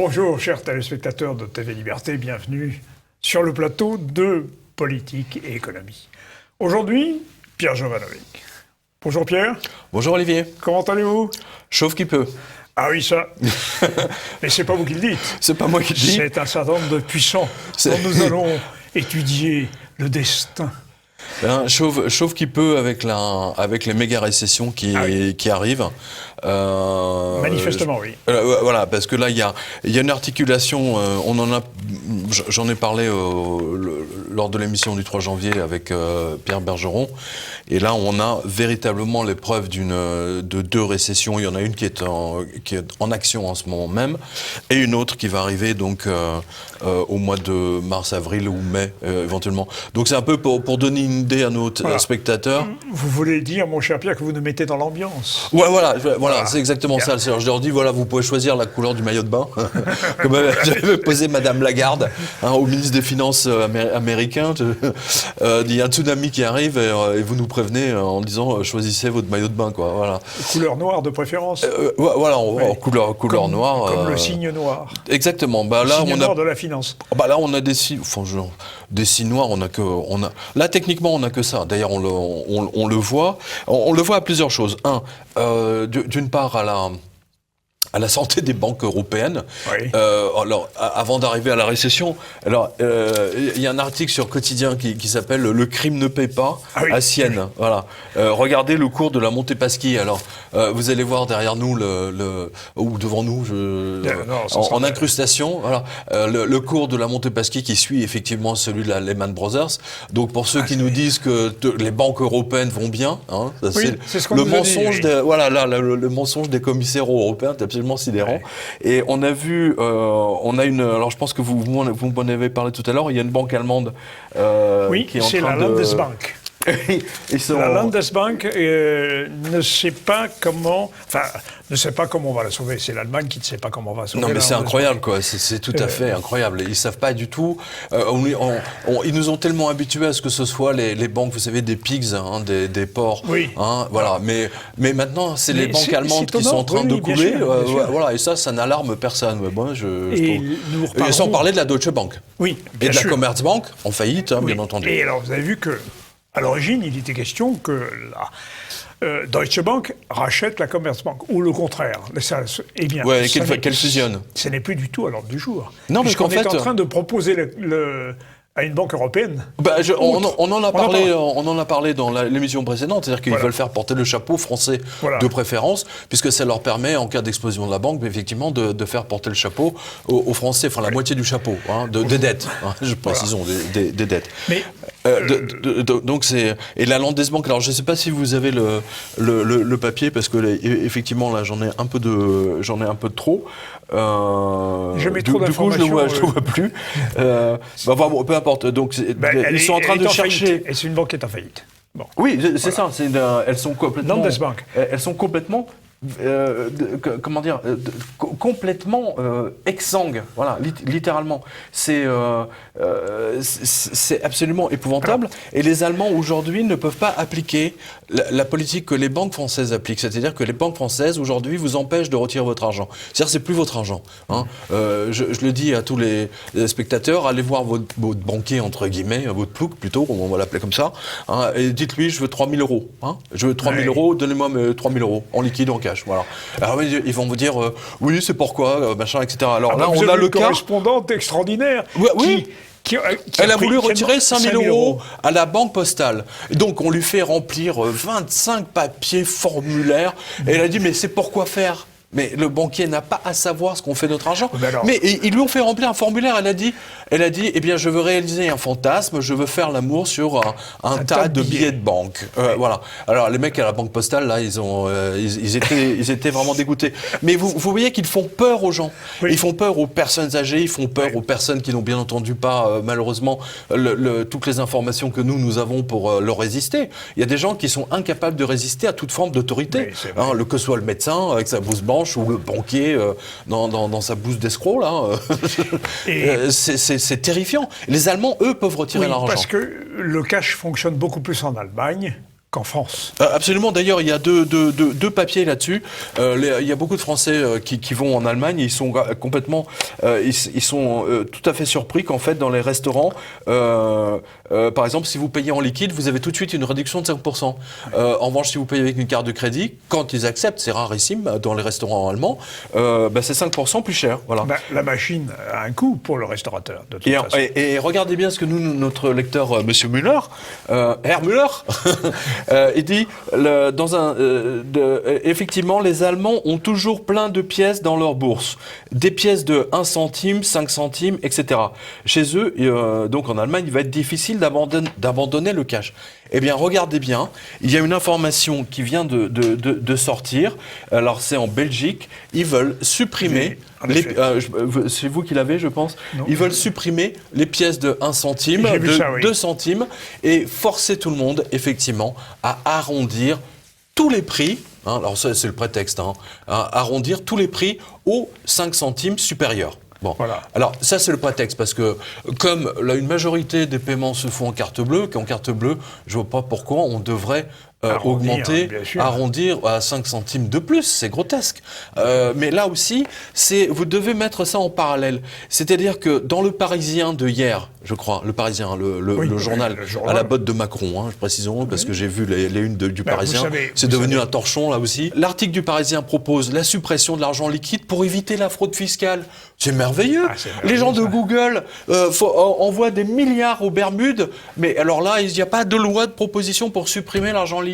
Bonjour, chers téléspectateurs de TV Liberté, bienvenue sur le plateau de Politique et Économie. Aujourd'hui, Pierre Jovanovic. Bonjour Pierre. Bonjour Olivier. Comment allez-vous? Chauve qui peut. Ah oui, ça. Mais c'est pas vous qui le dites. C'est pas moi qui le dis. C'est un certain nombre de puissants dont nous allons étudier le destin. Chauve qui peut avec les méga récessions qui arrivent. Manifestement, oui. Voilà, parce que là, il y a une articulation. J'en ai parlé lors de l'émission du 3 janvier avec Pierre Bergeron. Et là, on a véritablement les preuves de deux récessions. Il y en a une qui est en action en ce moment même, et une autre qui va arriver donc au mois de mars, avril ou mai éventuellement. Donc c'est un peu pour donner une idée à nos spectateurs. Vous voulez dire, mon cher Pierre, que vous nous mettez dans l'ambiance. Ouais, voilà, c'est exactement ça. Alors, je leur dis, voilà, vous pouvez choisir la couleur du maillot de bain, comme j'avais posé Madame Lagarde au ministre des Finances américain. Il y a un tsunami qui arrive et vous nous prévenez en disant, choisissez votre maillot de bain, quoi. Voilà. Couleur noire de préférence. Voilà, couleur noire. Comme le signe noir. Exactement. Bah, là, signe noir de la finance. Bah, là, on a des signes noirs. Là, techniquement, on n'a que ça. D'ailleurs, on le voit. On le voit à plusieurs choses. D'une part, à la santé des banques européennes. Oui. Alors, avant d'arriver à la récession, il y a un article sur Quotidien qui s'appelle « Le crime ne paie pas » à Sienne. Voilà. Regardez le cours de la Montepaschi. Alors, vous allez voir derrière nous ou devant nous, en incrustation, voilà, le cours de la Montepaschi qui suit effectivement celui de la Lehman Brothers. Donc, pour ceux qui nous disent que les banques européennes vont bien, hein, c'est ce qu'on le nous a mensonge dit, oui. le mensonge des commissaires européens, c'est absolument sidérant. Ouais. Et on a vu, alors je pense que vous m'en avez parlé tout à l'heure, il y a une banque allemande qui est en train de... Oui, c'est la Landesbank. La Landesbank ne sait pas comment on va la sauver. C'est l'Allemagne qui ne sait pas comment on va sauver. Non, mais c'est incroyable, quoi. C'est tout à fait incroyable. Ils savent pas du tout. Ils nous ont tellement habitués à ce que ce soit les banques, vous savez, des pigs, hein, des porcs. Oui. Hein, voilà. Mais maintenant, c'est les banques allemandes qui sont en train de couler. Voilà. Et ça n'alarme personne. Bon, et sans parler de la Deutsche Bank. Oui. Et de la Commerzbank en faillite, bien entendu. Et alors, vous avez vu que à l'origine, il était question que la Deutsche Bank rachète la Commerzbank, ou le contraire. Eh bien, qu'elle fusionne. Ce n'est plus du tout à l'ordre du jour. Non, parce qu'en fait, est en train de proposer à une banque européenne. On en a parlé dans l'émission précédente, c'est-à-dire qu'ils veulent faire porter le chapeau français de préférence, puisque ça leur permet, en cas d'explosion de la banque, effectivement, de faire porter le chapeau aux Français, enfin la moitié du chapeau, hein, des dettes, hein, précisons, des dettes. Mais donc et la Landesbank. Alors je ne sais pas si vous avez le papier, parce que effectivement là j'en ai un peu de trop. Je mets trop d'informations. Du coup je le vois plus. Peu importe. Donc ils sont en train de chercher. Et c'est une banque qui est en faillite. Bon. Oui, c'est ça. Elles sont complètement. Landesbank. Elles sont complètement. Complètement exsangues, voilà, littéralement. C'est absolument épouvantable. Et les Allemands aujourd'hui ne peuvent pas appliquer la politique que les banques françaises appliquent. C'est-à-dire que les banques françaises aujourd'hui vous empêchent de retirer votre argent. C'est-à-dire que c'est plus votre argent. Hein. Je le dis à tous les spectateurs, allez voir votre banquier entre guillemets, votre plouc plutôt, on va l'appeler comme ça, hein, et dites-lui je veux 3 000 euros. Hein, je veux 3 000 euros, donnez-moi 3 000 euros en liquide, en cash. Voilà. Alors ils vont vous dire oui c'est pourquoi machin, etc. Alors là on a le cas correspondante extraordinaire. Oui. Elle a voulu retirer 5 000 euros à la banque postale. Donc on lui fait remplir 25 papiers formulaires et elle a dit mais c'est pourquoi faire? Mais le banquier n'a pas à savoir ce qu'on fait de notre argent. Mais ils lui ont fait remplir un formulaire. Elle a dit, eh bien, je veux réaliser un fantasme, je veux faire l'amour sur un tas de billets de banque. Voilà. Alors, les mecs à la banque postale, là, ils étaient vraiment dégoûtés. Mais vous voyez qu'ils font peur aux gens. Oui. Ils font peur aux personnes âgées, ils font peur aux personnes qui n'ont bien entendu pas, malheureusement, toutes les informations que nous avons pour leur résister. Il y a des gens qui sont incapables de résister à toute forme d'autorité. Oui, que ce soit le médecin avec sa blouse blanche, ou le banquier dans sa blouse d'escroc, là. C'est terrifiant. Les Allemands, eux, peuvent retirer l'argent. Parce que le cash fonctionne beaucoup plus en Allemagne qu'en France. Absolument. D'ailleurs, il y a deux papiers là-dessus. Il y a beaucoup de Français qui vont en Allemagne. Et ils sont complètement, ils sont tout à fait surpris qu'en fait, dans les restaurants, par exemple, si vous payez en liquide, vous avez tout de suite une réduction de 5%. En revanche, si vous payez avec une carte de crédit, quand ils acceptent, c'est rarissime dans les restaurants allemands, c'est 5% plus cher. Voilà. La machine a un coût pour le restaurateur, de toute façon. Et regardez bien ce que notre lecteur, Monsieur Müller, Herr Müller, il dit, effectivement, les Allemands ont toujours plein de pièces dans leur bourse. Des pièces de 1 centime, 5 centimes, etc. Chez eux, donc en Allemagne, il va être difficile d'abandonner le cash. Eh bien, regardez bien, il y a une information qui vient de sortir. Alors, c'est en Belgique. Ils veulent supprimer... c'est vous qui l'avez, je pense. Non, ils veulent supprimer les pièces de 1 centime, de 2 centimes, et forcer tout le monde, effectivement, à arrondir tous les prix, alors ça c'est le prétexte, à arrondir tous les prix aux 5 centimes supérieurs. Bon, voilà. Alors ça c'est le prétexte, parce que comme une majorité des paiements se font en carte bleue, je vois pas pourquoi on devrait augmenter, arrondir à 5 centimes de plus, c'est grotesque. Mais là aussi, vous devez mettre ça en parallèle. C'est-à-dire que dans le Parisien de hier, je crois, le Parisien, le journal à la botte de Macron, précisons, parce que j'ai vu les unes du Parisien, c'est devenu un torchon là aussi. L'article du Parisien propose la suppression de l'argent liquide pour éviter la fraude fiscale. C'est merveilleux. Les gens de Google envoient des milliards aux Bermudes, mais alors là, il n'y a pas de loi de proposition pour supprimer l'argent liquide.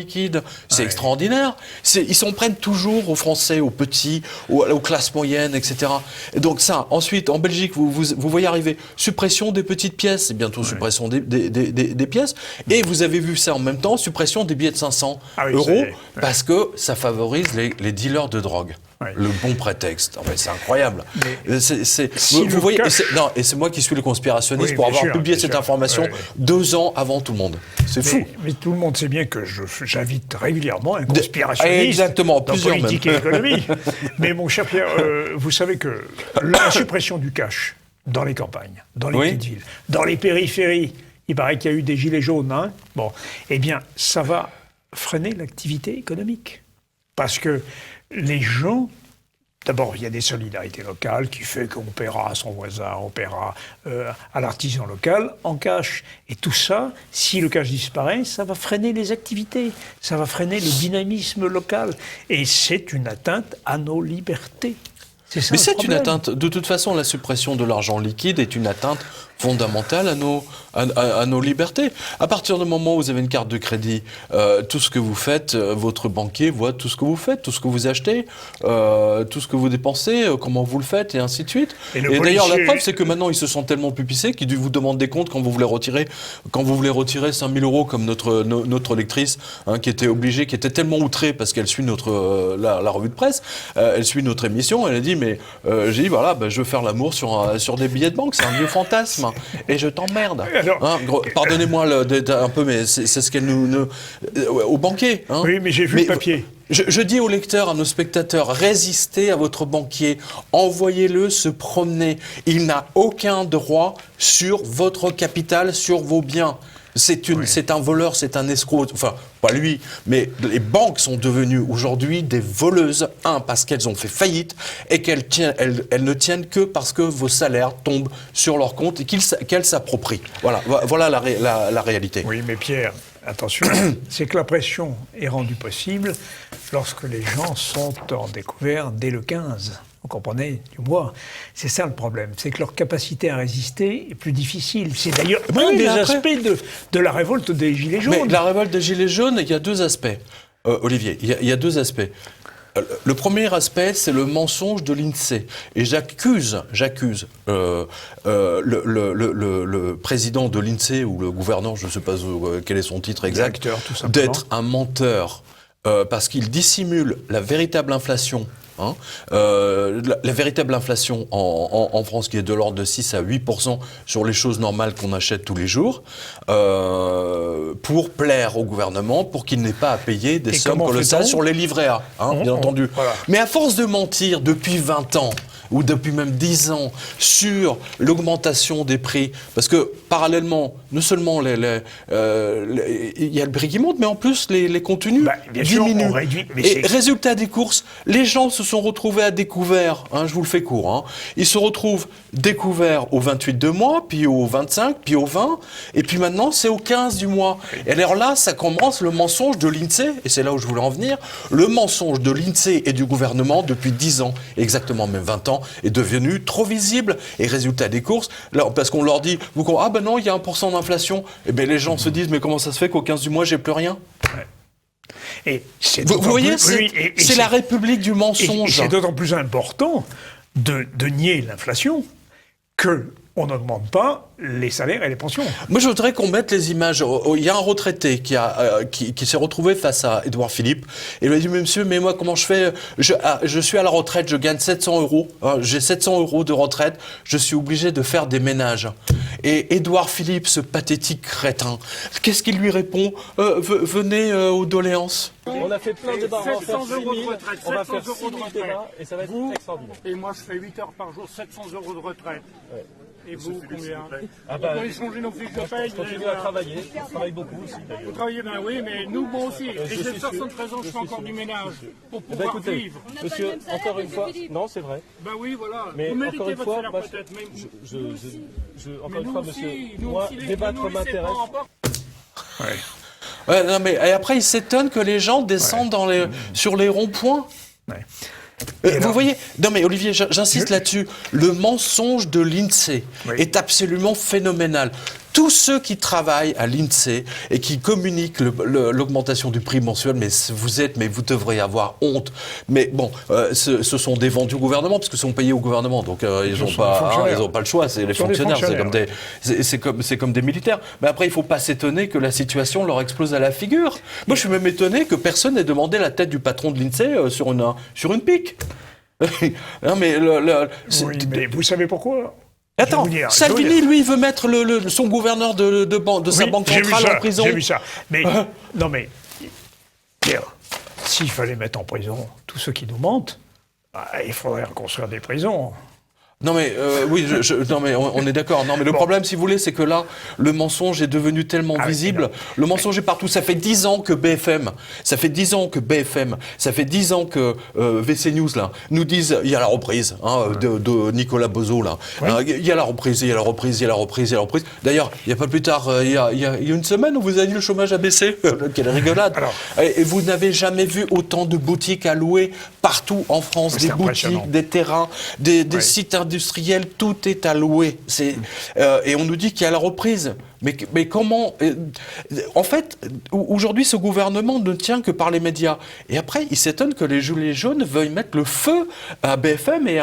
C'est extraordinaire. Ils s'en prennent toujours aux Français, aux petits, aux classes moyennes, etc. Et donc ça, ensuite, en Belgique, vous voyez arriver suppression des petites pièces, et bientôt suppression des pièces, et vous avez vu ça en même temps, suppression des billets de 500 euros, parce que ça favorise les dealers de drogue. Oui. Le bon prétexte. C'est incroyable. Vous voyez, et c'est moi qui suis le conspirationniste pour avoir publié cette information 2 ans avant tout le monde. C'est fou. Mais tout le monde sait bien que j'invite régulièrement un conspirationniste exactement, dans politique et économie. Mais mon cher Pierre, vous savez que la suppression du cash dans les campagnes, dans les petites villes, dans les périphéries, il paraît qu'il y a eu des gilets jaunes, eh bien, ça va freiner l'activité économique. Parce que les gens, d'abord, il y a des solidarités locales qui fait qu'on paiera à son voisin, on paiera à l'artisan local en cash. Et tout ça, si le cash disparaît, ça va freiner les activités, ça va freiner le dynamisme local. Et c'est une atteinte à nos libertés. Mais c'est une atteinte. De toute façon, la suppression de l'argent liquide est une atteinte fondamentale à nos libertés. À partir du moment où vous avez une carte de crédit, tout ce que vous faites, votre banquier voit tout ce que vous faites, tout ce que vous achetez, tout ce que vous dépensez, comment vous le faites, et ainsi de suite. Et d'ailleurs, la preuve, c'est que maintenant, ils se sont tellement pupissés qu'ils vous demandent des comptes quand vous voulez retirer 5 000 euros, comme notre lectrice, qui était tellement outrée parce qu'elle suit la revue de presse, elle suit notre émission, elle a dit, mais j'ai dit, voilà, je veux faire l'amour sur des billets de banque, c'est un vieux fantasme. Et je t'emmerde. Pardonnez-moi un peu, mais c'est ce qu'elle au banquier. Oui, mais j'ai vu le papier. Je dis aux lecteurs, à nos spectateurs, résistez à votre banquier, envoyez-le se promener. Il n'a aucun droit sur votre capital, sur vos biens. C'est un voleur, c'est un escroc. Enfin, pas lui, mais les banques sont devenues aujourd'hui des voleuses. Parce qu'elles ont fait faillite et qu'elles ne tiennent que parce que vos salaires tombent sur leur compte et qu'elles s'approprient. Voilà la réalité. Oui, mais Pierre, attention, c'est que la pression est rendue possible lorsque les gens sont en découvert dès le 15. Vous comprenez, du mois. C'est ça le problème, c'est que leur capacité à résister est plus difficile. C'est d'ailleurs un des aspects de la révolte des Gilets jaunes. Mais la révolte des Gilets jaunes, il y a 2 aspects. Olivier, il y a 2 aspects. Le premier aspect, c'est le mensonge de l'INSEE. Et j'accuse le président de l'INSEE ou le gouverneur, je ne sais pas quel est son titre exact, d'être un menteur parce qu'il dissimule la véritable inflation. La véritable inflation en France qui est de l'ordre de 6 à 8% sur les choses normales qu'on achète tous les jours pour plaire au gouvernement, pour qu'il n'ait pas à payer des sommes colossales sur les livrets A, bien entendu. Voilà. Mais à force de mentir depuis 20 ans, ou depuis même 10 ans, sur l'augmentation des prix, parce que parallèlement, non seulement il y a le prix qui monte, mais en plus les contenus diminuent. Et résultat des courses, les gens se sont retrouvés à découvert, je vous le fais court, ils se retrouvent découverts au 28 de mois, puis au 25, puis au 20, et puis maintenant c'est au 15 du mois. Et alors là, ça commence le mensonge de l'INSEE, et c'est là où je voulais en venir, le mensonge de l'INSEE et du gouvernement depuis 10 ans, exactement même 20 ans, est devenu trop visible. Et résultat des courses, là, parce qu'on leur dit, ah ben non, il y a 1% d'inflation, et bien les gens se disent, mais comment ça se fait qu'au 15 du mois, j'ai plus rien ? Et vous voyez, c'est la République du mensonge. Et c'est d'autant plus important de nier l'inflation qu'on n'augmente pas les salaires et les pensions. Moi, je voudrais qu'on mette les images. Il y a un retraité qui s'est retrouvé face à Édouard Philippe et il lui a dit, mais monsieur, mais moi, comment je fais ? Je suis à la retraite, je gagne 700 €. J'ai 700 € de retraite, je suis obligé de faire des ménages. Et Édouard Philippe, ce pathétique crétin, qu'est-ce qu'il lui répond ? Venez aux doléances. On a fait plein de débats, 700 € de retraite, on va 700 faire € de 6 000 retraite. débats et ça va être extraordinaire. Et moi je fais 8 heures par jour, 700 € de retraite. Ouais. Et vous, combien? Ah bah, Vous pouvez changer nos fiches de paye. je continue à travailler, je travaille beaucoup aussi Vous d'ailleurs. travaillez, ben oui, mais nous, moi aussi. Et je j'ai suis 73 ans, je je fais suis encore sûr. du ménage pour Eh ben, pouvoir écoutez, vivre. monsieur, encore une fois, non c'est vrai, Ben oui, voilà. mais Vous encore méritez une votre fois, salaire moi, peut-être, mais encore une nous fois aussi, monsieur, nous moi aussi, les- débattre nous, c'est m'intéresse. pas encore- Ouais, non, mais, et après, il s'étonne que les gens descendent sur les ronds-points. Ouais. Vous voyez, non mais Olivier, j'insiste là-dessus, le mensonge de l'INSEE est absolument phénoménal. Tous ceux qui travaillent à l'INSEE et qui communiquent l'augmentation du prix mensuel, mais vous devriez avoir honte. Mais bon, ce sont des vendus au gouvernement, parce que sont payés au gouvernement, donc ils n'ont pas le choix, c'est les fonctionnaires, c'est comme des militaires. Mais après, il ne faut pas s'étonner que la situation leur explose à la figure. Moi, je suis même étonné que personne n'ait demandé la tête du patron de l'INSEE sur une pique. Non, mais Oui, mais vous savez pourquoi ? Attends, Salvini, lui, il veut mettre son gouverneur de sa banque centrale en prison. J'ai vu ça. Mais, non mais, Pierre, s'il fallait mettre en prison tous ceux qui nous mentent, il faudrait reconstruire des prisons. Non mais oui, non mais on est d'accord. Non mais le problème, si vous voulez, c'est que là, le mensonge est devenu tellement visible. Le mensonge est partout. Ça fait 10 ans que BFM, ça fait 10 ans que VC News là nous disent il y a la reprise de Nicolas Bozo là. Il y a la reprise. D'ailleurs, il y a pas plus tard, il y a une semaine où vous avez dit le chômage a baissé. Quelle rigolade. Et vous n'avez jamais vu autant de boutiques à louer partout en France, des boutiques, des terrains, des sites industriel, tout est à louer. Et on nous dit qu'il y a la reprise. Mais comment en fait, aujourd'hui, ce gouvernement ne tient que par les médias. Et après, il s'étonne que les gilets jaunes veuillent mettre le feu à BFM et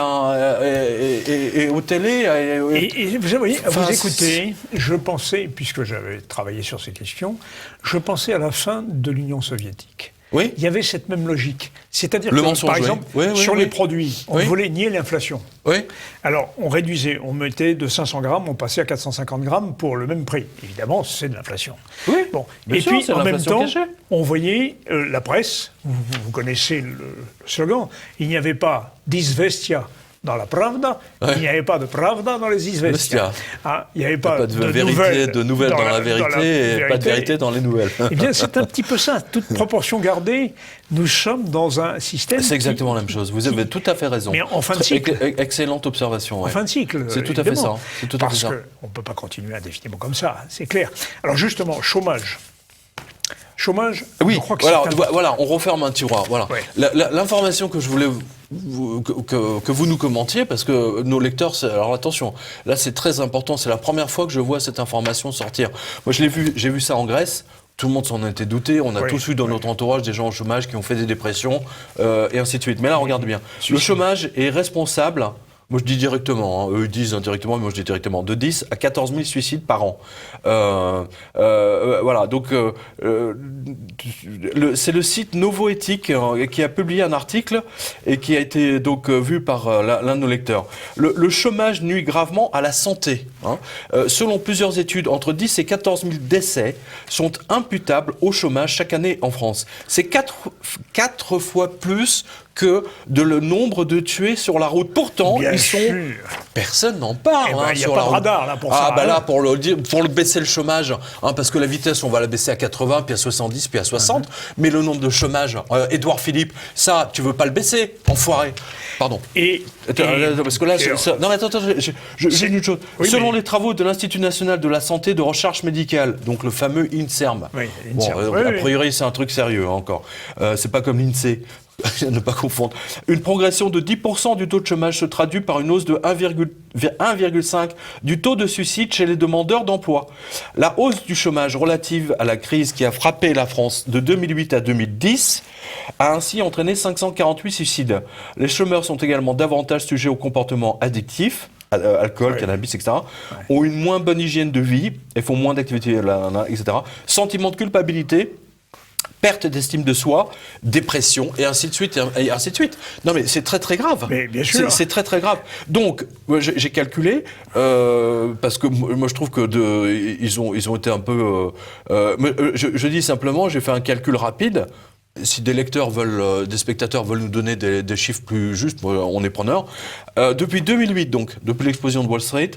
aux télé. Et vous voyez, vous écoutez, je pensais, puisque j'avais travaillé sur ces questions, je pensais à la fin de l'Union soviétique. Oui. Il y avait cette même logique. C'est-à-dire que, mensonge, par exemple, sur les produits, on voulait nier l'inflation. Oui. Alors, on réduisait, on mettait de 500 grammes, on passait à 450 grammes pour le même prix. Évidemment, c'est de l'inflation. Oui. Bon. Bien Et sûr, puis, en même temps, cachée. on voyait la presse, vous connaissez le slogan, il n'y avait pas d'Izvestia dans la Pravda, il n'y avait pas de Pravda dans les Izvestia. Il n'y avait pas de vérité, de nouvelles dans la vérité et pas de vérité dans les nouvelles. Eh bien, c'est un petit peu ça. Toute proportion gardée, nous sommes dans un système. C'est exactement la même chose. Vous avez tout à fait raison. Mais en fin de cycle. Excellente observation. En fin de cycle. C'est tout à fait ça. Parce qu'on ne peut pas continuer indéfiniment comme ça, c'est clair. Alors justement, chômage. Oui, je crois que voilà, on referme un tiroir. Voilà. Ouais. L'information que je voulais que vous nous commentiez, parce que nos lecteurs, alors attention, là c'est très important, c'est la première fois que je vois cette information sortir. Moi j'ai vu ça en Grèce. Tout le monde s'en était douté, on a tous eu dans notre entourage des gens au chômage qui ont fait des dépressions, et ainsi de suite. Mais là, regardez bien, le chômage est responsable, moi je dis directement, eux ils disent indirectement, mais moi je dis directement, de 10 à 14 000 suicides par an. Voilà, donc c'est le site Novoéthique qui a publié un article et qui a été donc vu par l'un de nos lecteurs. Le chômage nuit gravement à la santé. Selon plusieurs études, entre 10 et 14 000 décès sont imputables au chômage chaque année en France. C'est 4 fois plus que le nombre de tués sur la route. Pourtant, Bien ils sont... sûr. Personne n'en parle. Eh ben, il n'y a sur pas la de route. radar là pour ça. Ah bah hein. là, pour le baisser le chômage, parce que la vitesse, on va la baisser à 80, puis à 70, puis à 60, mais le nombre de chômage, Édouard Philippe, ça, tu veux pas le baisser, enfoiré. Pardon. Parce que là, non mais attends, j'ai une autre chose. Oui, Selon mais... les travaux de l'Institut national de la santé de recherche médicale, donc le fameux INSERM. Oui, Bon, INSERM. a priori, c'est un truc sérieux encore. C'est pas comme l'INSEE. Ne pas confondre. Une progression de 10% du taux de chômage se traduit par une hausse de 1,5 du taux de suicide chez les demandeurs d'emploi. La hausse du chômage relative à la crise qui a frappé la France de 2008 à 2010 a ainsi entraîné 548 suicides. Les chômeurs sont également davantage sujets au comportement addictif, alcool, cannabis, etc., ont une moins bonne hygiène de vie et font moins d'activités, etc. Sentiment de culpabilité, perte d'estime de soi, dépression, et ainsi de suite, et ainsi de suite. Non, mais c'est très, très grave. Mais bien sûr. C'est très, très grave. Donc, moi, j'ai calculé, parce que moi, je trouve que ils ont été un peu... je dis simplement, j'ai fait un calcul rapide. Si des lecteurs des spectateurs veulent nous donner des chiffres plus justes, on est preneur. Depuis 2008, donc, depuis l'explosion de Wall Street,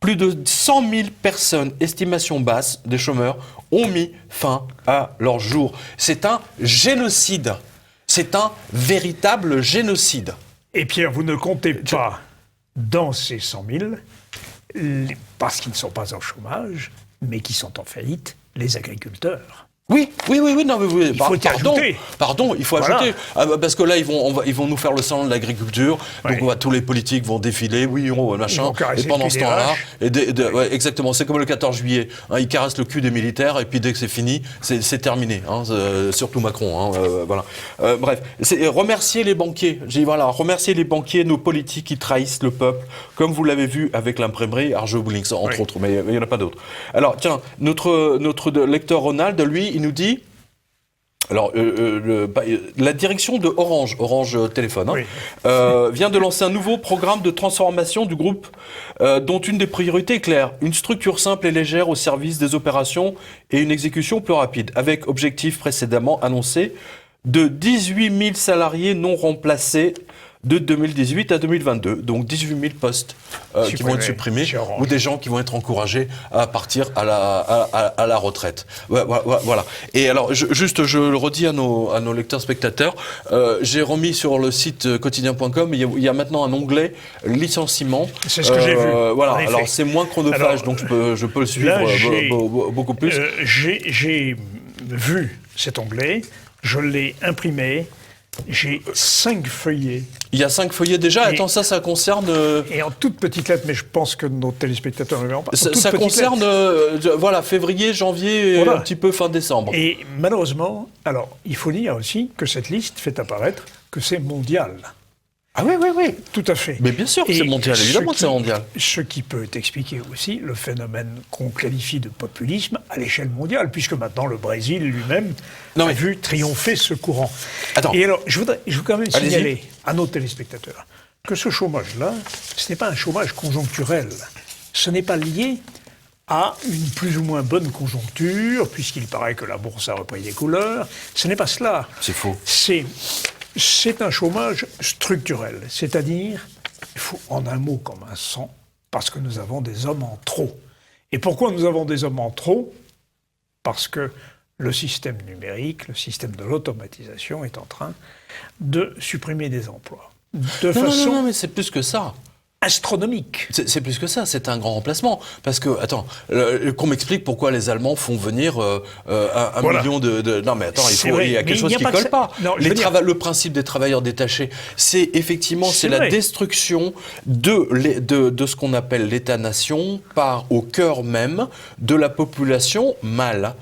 plus de 100 000 personnes, estimation basse des chômeurs, ont mis fin à leur jour. C'est un génocide. C'est un véritable génocide. Et Pierre, vous ne comptez pas dans ces 100 000, parce qu'ils ne sont pas en chômage, mais qui sont en faillite, les agriculteurs. Oui, non, mais faut ajouter. Pardon, il faut ajouter. Parce que là, ils vont nous faire le salon de l'agriculture, donc tous les politiques vont défiler, machin, et pendant ce temps-là, exactement, c'est comme le 14 juillet, ils caressent le cul des militaires, et puis dès que c'est fini, c'est terminé, surtout Macron, voilà. Bref, remercier les banquiers, remercier les banquiers, nos politiques qui trahissent le peuple, comme vous l'avez vu avec l'imprimerie Arjeux-Boulinx, entre autres, mais il n'y en a pas d'autres. Alors, tiens, notre lecteur Ronald, lui, il nous dit, alors la direction de Orange Téléphone, vient de lancer un nouveau programme de transformation du groupe dont une des priorités est claire, une structure simple et légère au service des opérations et une exécution plus rapide, avec objectif précédemment annoncé de 18 000 salariés non remplacés de 2018 à 2022. Donc 18 000 postes qui vont être supprimés ou des gens qui vont être encouragés à partir à la retraite. Voilà. Et alors, je le redis à nos lecteurs spectateurs, j'ai remis sur le site quotidien.com, il y a maintenant un onglet licenciement. C'est ce que j'ai vu. Voilà. Alors c'est moins chronophage, donc je peux le suivre beaucoup plus. J'ai vu cet onglet, je l'ai imprimé. J'ai 5 feuillets. Il y a 5 feuillets déjà. Attends, ça concerne... Et en toute petite lettre, mais je pense que nos téléspectateurs ne verront pas. Ça concerne, février, janvier, et un petit peu fin décembre. Et malheureusement, alors, il faut dire aussi que cette liste fait apparaître que c'est mondial. Ah oui. Tout à fait. Mais bien sûr que c'est mondial, évidemment que c'est mondial. Ce qui peut expliquer aussi le phénomène qu'on qualifie de populisme à l'échelle mondiale, puisque maintenant le Brésil lui-même a vu triompher ce courant. Attends. Et alors, je veux quand même signaler à nos téléspectateurs que ce chômage-là, ce n'est pas un chômage conjoncturel. Ce n'est pas lié à une plus ou moins bonne conjoncture, puisqu'il paraît que la bourse a repris des couleurs. Ce n'est pas cela. C'est faux. C'est un chômage structurel, c'est-à-dire, il faut en un mot comme un sang, parce que nous avons des hommes en trop. Et pourquoi nous avons des hommes en trop ? Parce que le système numérique, le système de l'automatisation est en train de supprimer des emplois. Non, mais c'est plus que ça. Astronomique. C'est plus que ça, c'est un grand remplacement. Parce que, attends, qu'on m'explique pourquoi les Allemands font venir un million de... Non mais attends, il y a quelque chose qui ne colle pas. Non, le principe des travailleurs détachés, c'est effectivement la destruction de ce qu'on appelle l'État-nation au cœur même de la population mâle,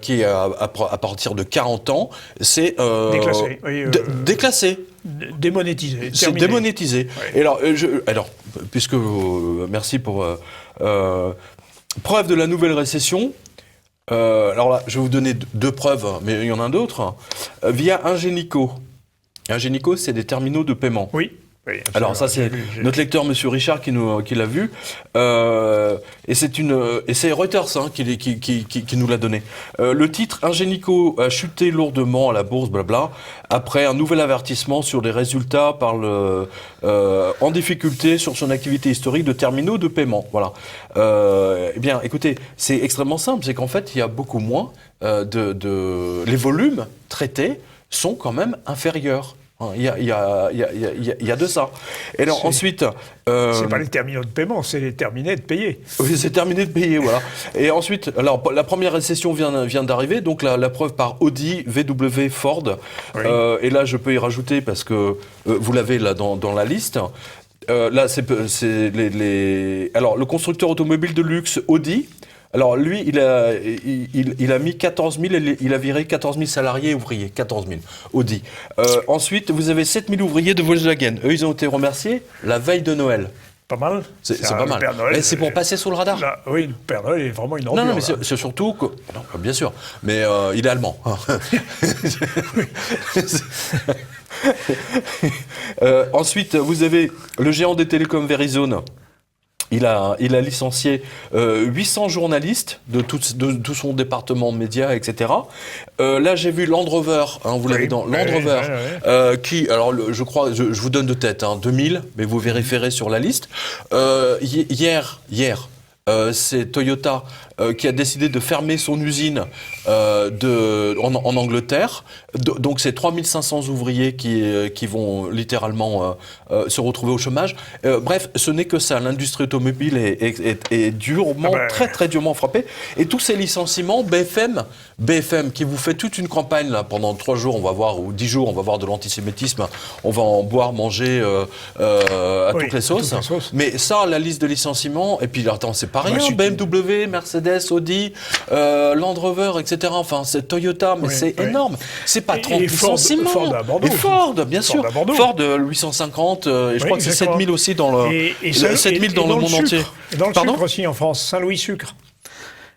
qui est à partir de 40 ans, c'est... déclassé. Déclassé. Démonétisé. C'est démonétisé. Ouais. Et alors, puisque merci pour preuve de la nouvelle récession. Alors là, je vais vous donner 2 preuves, mais il y en a d'autres. Via Ingenico. Ingenico, c'est des terminaux de paiement. Oui. Oui, alors ça c'est notre lecteur Monsieur Richard qui l'a vu et c'est Reuters qui nous l'a donné. Le titre Ingenico a chuté lourdement à la bourse blabla après un nouvel avertissement sur les résultats en difficulté sur son activité historique de terminaux de paiement. Voilà. Eh bien écoutez, c'est extrêmement simple, c'est qu'en fait il y a beaucoup moins les volumes traités sont quand même inférieurs. Il y a de ça. Et alors ensuite... c'est pas les terminaux de paiement, c'est les terminés de payer. Oui, c'est terminé de payer, voilà. Et ensuite, alors la première récession vient d'arriver, donc la preuve par Audi, VW, Ford. Oui. Et là, je peux y rajouter, parce que vous l'avez là dans la liste. Là, alors, le constructeur automobile de luxe Audi... Alors lui, il a mis 14 000, il a viré 14 000 salariés et ouvriers, 14 000, Audi. Ensuite, vous avez 7 000 ouvriers de Volkswagen. Eux, ils ont été remerciés la veille de Noël. Pas mal. C'est pas mal. Mais c'est pour passer sous le radar. Là, oui, le Père Noël est vraiment une ordure. Non, mais c'est surtout que... Non, bien sûr, mais il est allemand. Ensuite, vous avez le géant des télécoms Verizon. Il a licencié 800 journalistes de tout son département de médias, etc. Là, j'ai vu Land Rover, vous l'avez dans Land Rover, qui, alors je crois, je vous donne de tête, 2000, mais vous vérifierez sur la liste. Hier, c'est Toyota qui a décidé de fermer son usine en Angleterre. Donc c'est 3500 ouvriers qui vont littéralement se retrouver au chômage. Bref, ce n'est que ça. L'industrie automobile est durement, très très durement frappée. Et tous ces licenciements, BFM qui vous fait toute une campagne là, pendant 3 jours, on va voir, ou 10 jours, on va voir de l'antisémitisme. On va en boire, manger à toutes les sauces. Mais ça, la liste de licenciements, et puis attends, c'est pas rien. BMW, Mercedes, Audi, Land Rover, etc. Enfin, c'est Toyota, mais c'est énorme. C'est pas 30 licenciements. Ford à Bordeaux. Et Ford, bien sûr. Ford, 850, et je crois que c'est 7000 aussi dans le 7000 dans le monde entier. Et dans le sucre aussi en France, Saint-Louis Sucre.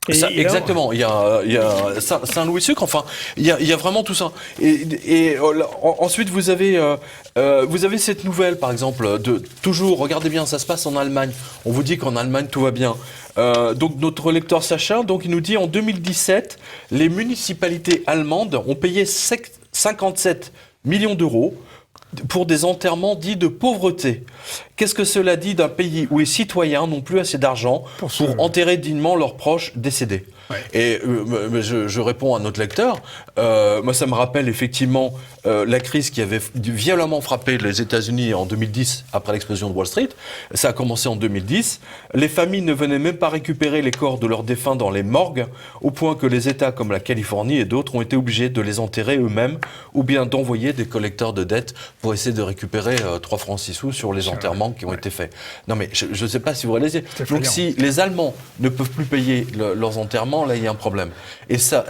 Exactement, il y a Saint-Louis Sucre, enfin, il y a vraiment tout ça. Et ensuite, vous avez cette nouvelle, par exemple, toujours, regardez bien, ça se passe en Allemagne. On vous dit qu'en Allemagne, tout va bien. Donc, notre lecteur Sacha, il nous dit, en 2017, les municipalités allemandes ont payé 57 millions d'euros pour des enterrements dits de pauvreté. Qu'est-ce que cela dit d'un pays où les citoyens n'ont plus assez d'argent pour enterrer dignement leurs proches décédés ? Ouais. Et je réponds à notre lecteur, moi ça me rappelle effectivement la crise qui avait violemment frappé les États-Unis en 2010 après l'explosion de Wall Street. Ça a commencé en 2010. Les familles ne venaient même pas récupérer les corps de leurs défunts dans les morgues, au point que les États comme la Californie et d'autres ont été obligés de les enterrer eux-mêmes ou bien d'envoyer des collecteurs de dettes pour essayer de récupérer 3 francs 6 sous sur les enterrements qui ont été faits. Non mais je ne sais pas si vous réalisez. Donc si les Allemands ne peuvent plus payer leurs enterrements, là il y a un problème. Et ça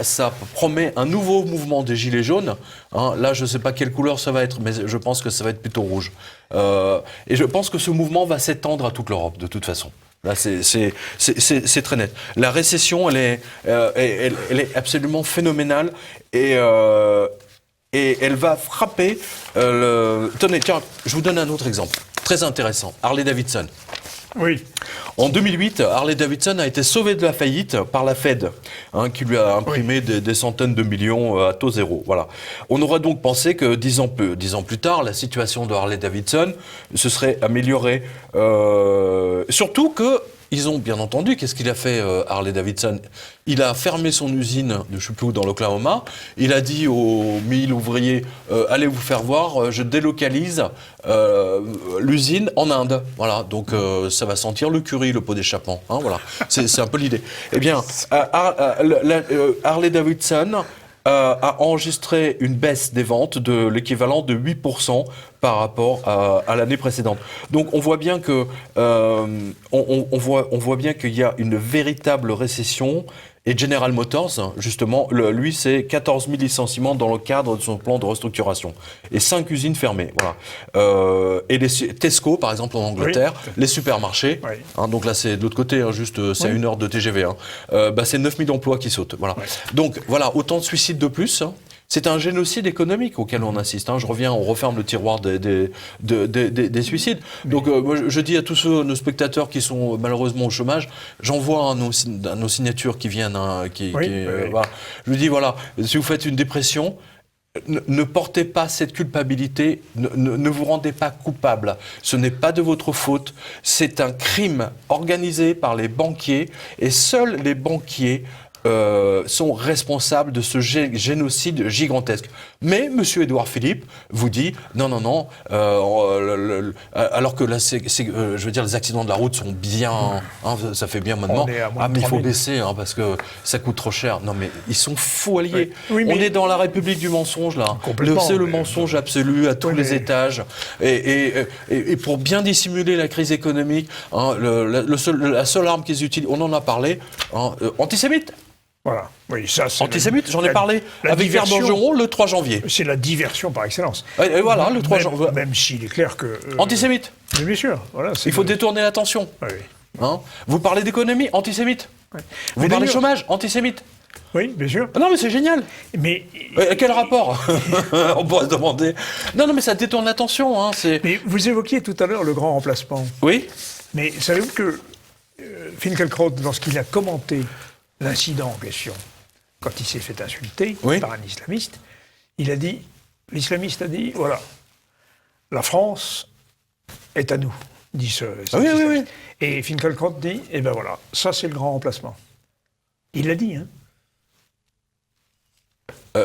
promet un nouveau mouvement des Gilets jaunes. Là je ne sais pas quelle couleur ça va être, mais je pense que ça va être plutôt rouge. Et je pense que ce mouvement va s'étendre à toute l'Europe de toute façon. Là, c'est très net. La récession, elle est absolument phénoménale et elle va frapper. Tenez, tiens, je vous donne un autre exemple très intéressant. Harley-Davidson. Oui. En 2008, Harley-Davidson a été sauvé de la faillite par la Fed, qui lui a imprimé des centaines de millions à taux zéro. Voilà. On aurait donc pensé que 10 ans plus tard, la situation de Harley-Davidson se serait améliorée. Surtout que ils ont bien entendu, qu'est-ce qu'il a fait Harley-Davidson ? Il a fermé son usine de je sais plus où dans l'Oklahoma. Il a dit aux 1000 ouvriers allez vous faire voir, je délocalise l'usine en Inde. Voilà, donc ça va sentir le curry, le pot d'échappement. Voilà, c'est un peu l'idée. Eh bien, Harley-Davidson a enregistré une baisse des ventes de l'équivalent de 8% par rapport à l'année précédente. Donc on voit bien que on voit bien qu'il y a une véritable récession. Et General Motors, justement, lui, c'est 14 000 licenciements dans le cadre de son plan de restructuration. Et 5 usines fermées, voilà. Et les Tesco, par exemple, en Angleterre, les supermarchés, donc là, c'est de l'autre côté, c'est à 1 heure de TGV, c'est 9 000 emplois qui sautent, voilà. Donc, voilà, autant de suicides de plus, C'est un génocide économique auquel on assiste. Hein. On referme le tiroir des suicides. Donc, moi, je dis à tous nos spectateurs qui sont malheureusement au chômage, j'envoie nos signatures qui viennent. Voilà. Je dis, voilà, si vous faites une dépression, ne portez pas cette culpabilité, ne vous rendez pas coupable. Ce n'est pas de votre faute. C'est un crime organisé par les banquiers et seuls les banquiers sont responsables de ce génocide gigantesque. Mais M. Édouard Philippe vous dit non, alors que là, je veux dire, les accidents de la route sont bien, hein, ça fait bien maintenant. Mais il faut baisser parce que ça coûte trop cher. Non, mais ils sont fous alliés. Oui, on est dans la République du mensonge là. C'est le mensonge absolu à tous les étages. Et pour bien dissimuler la crise économique, hein, la seule arme qu'ils utilisent, on en a a antisémite. Voilà. Oui, ça, c'est antisémite, j'en ai parlé avec Pierre Bergeron le 3 janvier. C'est la diversion par excellence. Et voilà, le 3 janvier. Même s'il est clair que... antisémite. Mais bien sûr. Voilà, il faut détourner l'attention. Oui. Hein, vous parlez d'économie, antisémite. Oui. Vous parlez chômage, antisémite. Oui, bien sûr. Non, mais c'est génial. Mais quel rapport? On pourrait se demander. Non, mais ça détourne l'attention. Hein, mais vous évoquiez tout à l'heure le grand remplacement. Oui. Mais savez-vous que Finkielkraut, lorsqu'il a commenté l'incident en question, quand il s'est fait insulter par un islamiste, l'islamiste a dit, voilà, la France est à nous, dit ce oui. Et Finkielkraut dit, eh ben voilà, ça c'est le grand remplacement. Il l'a dit, hein.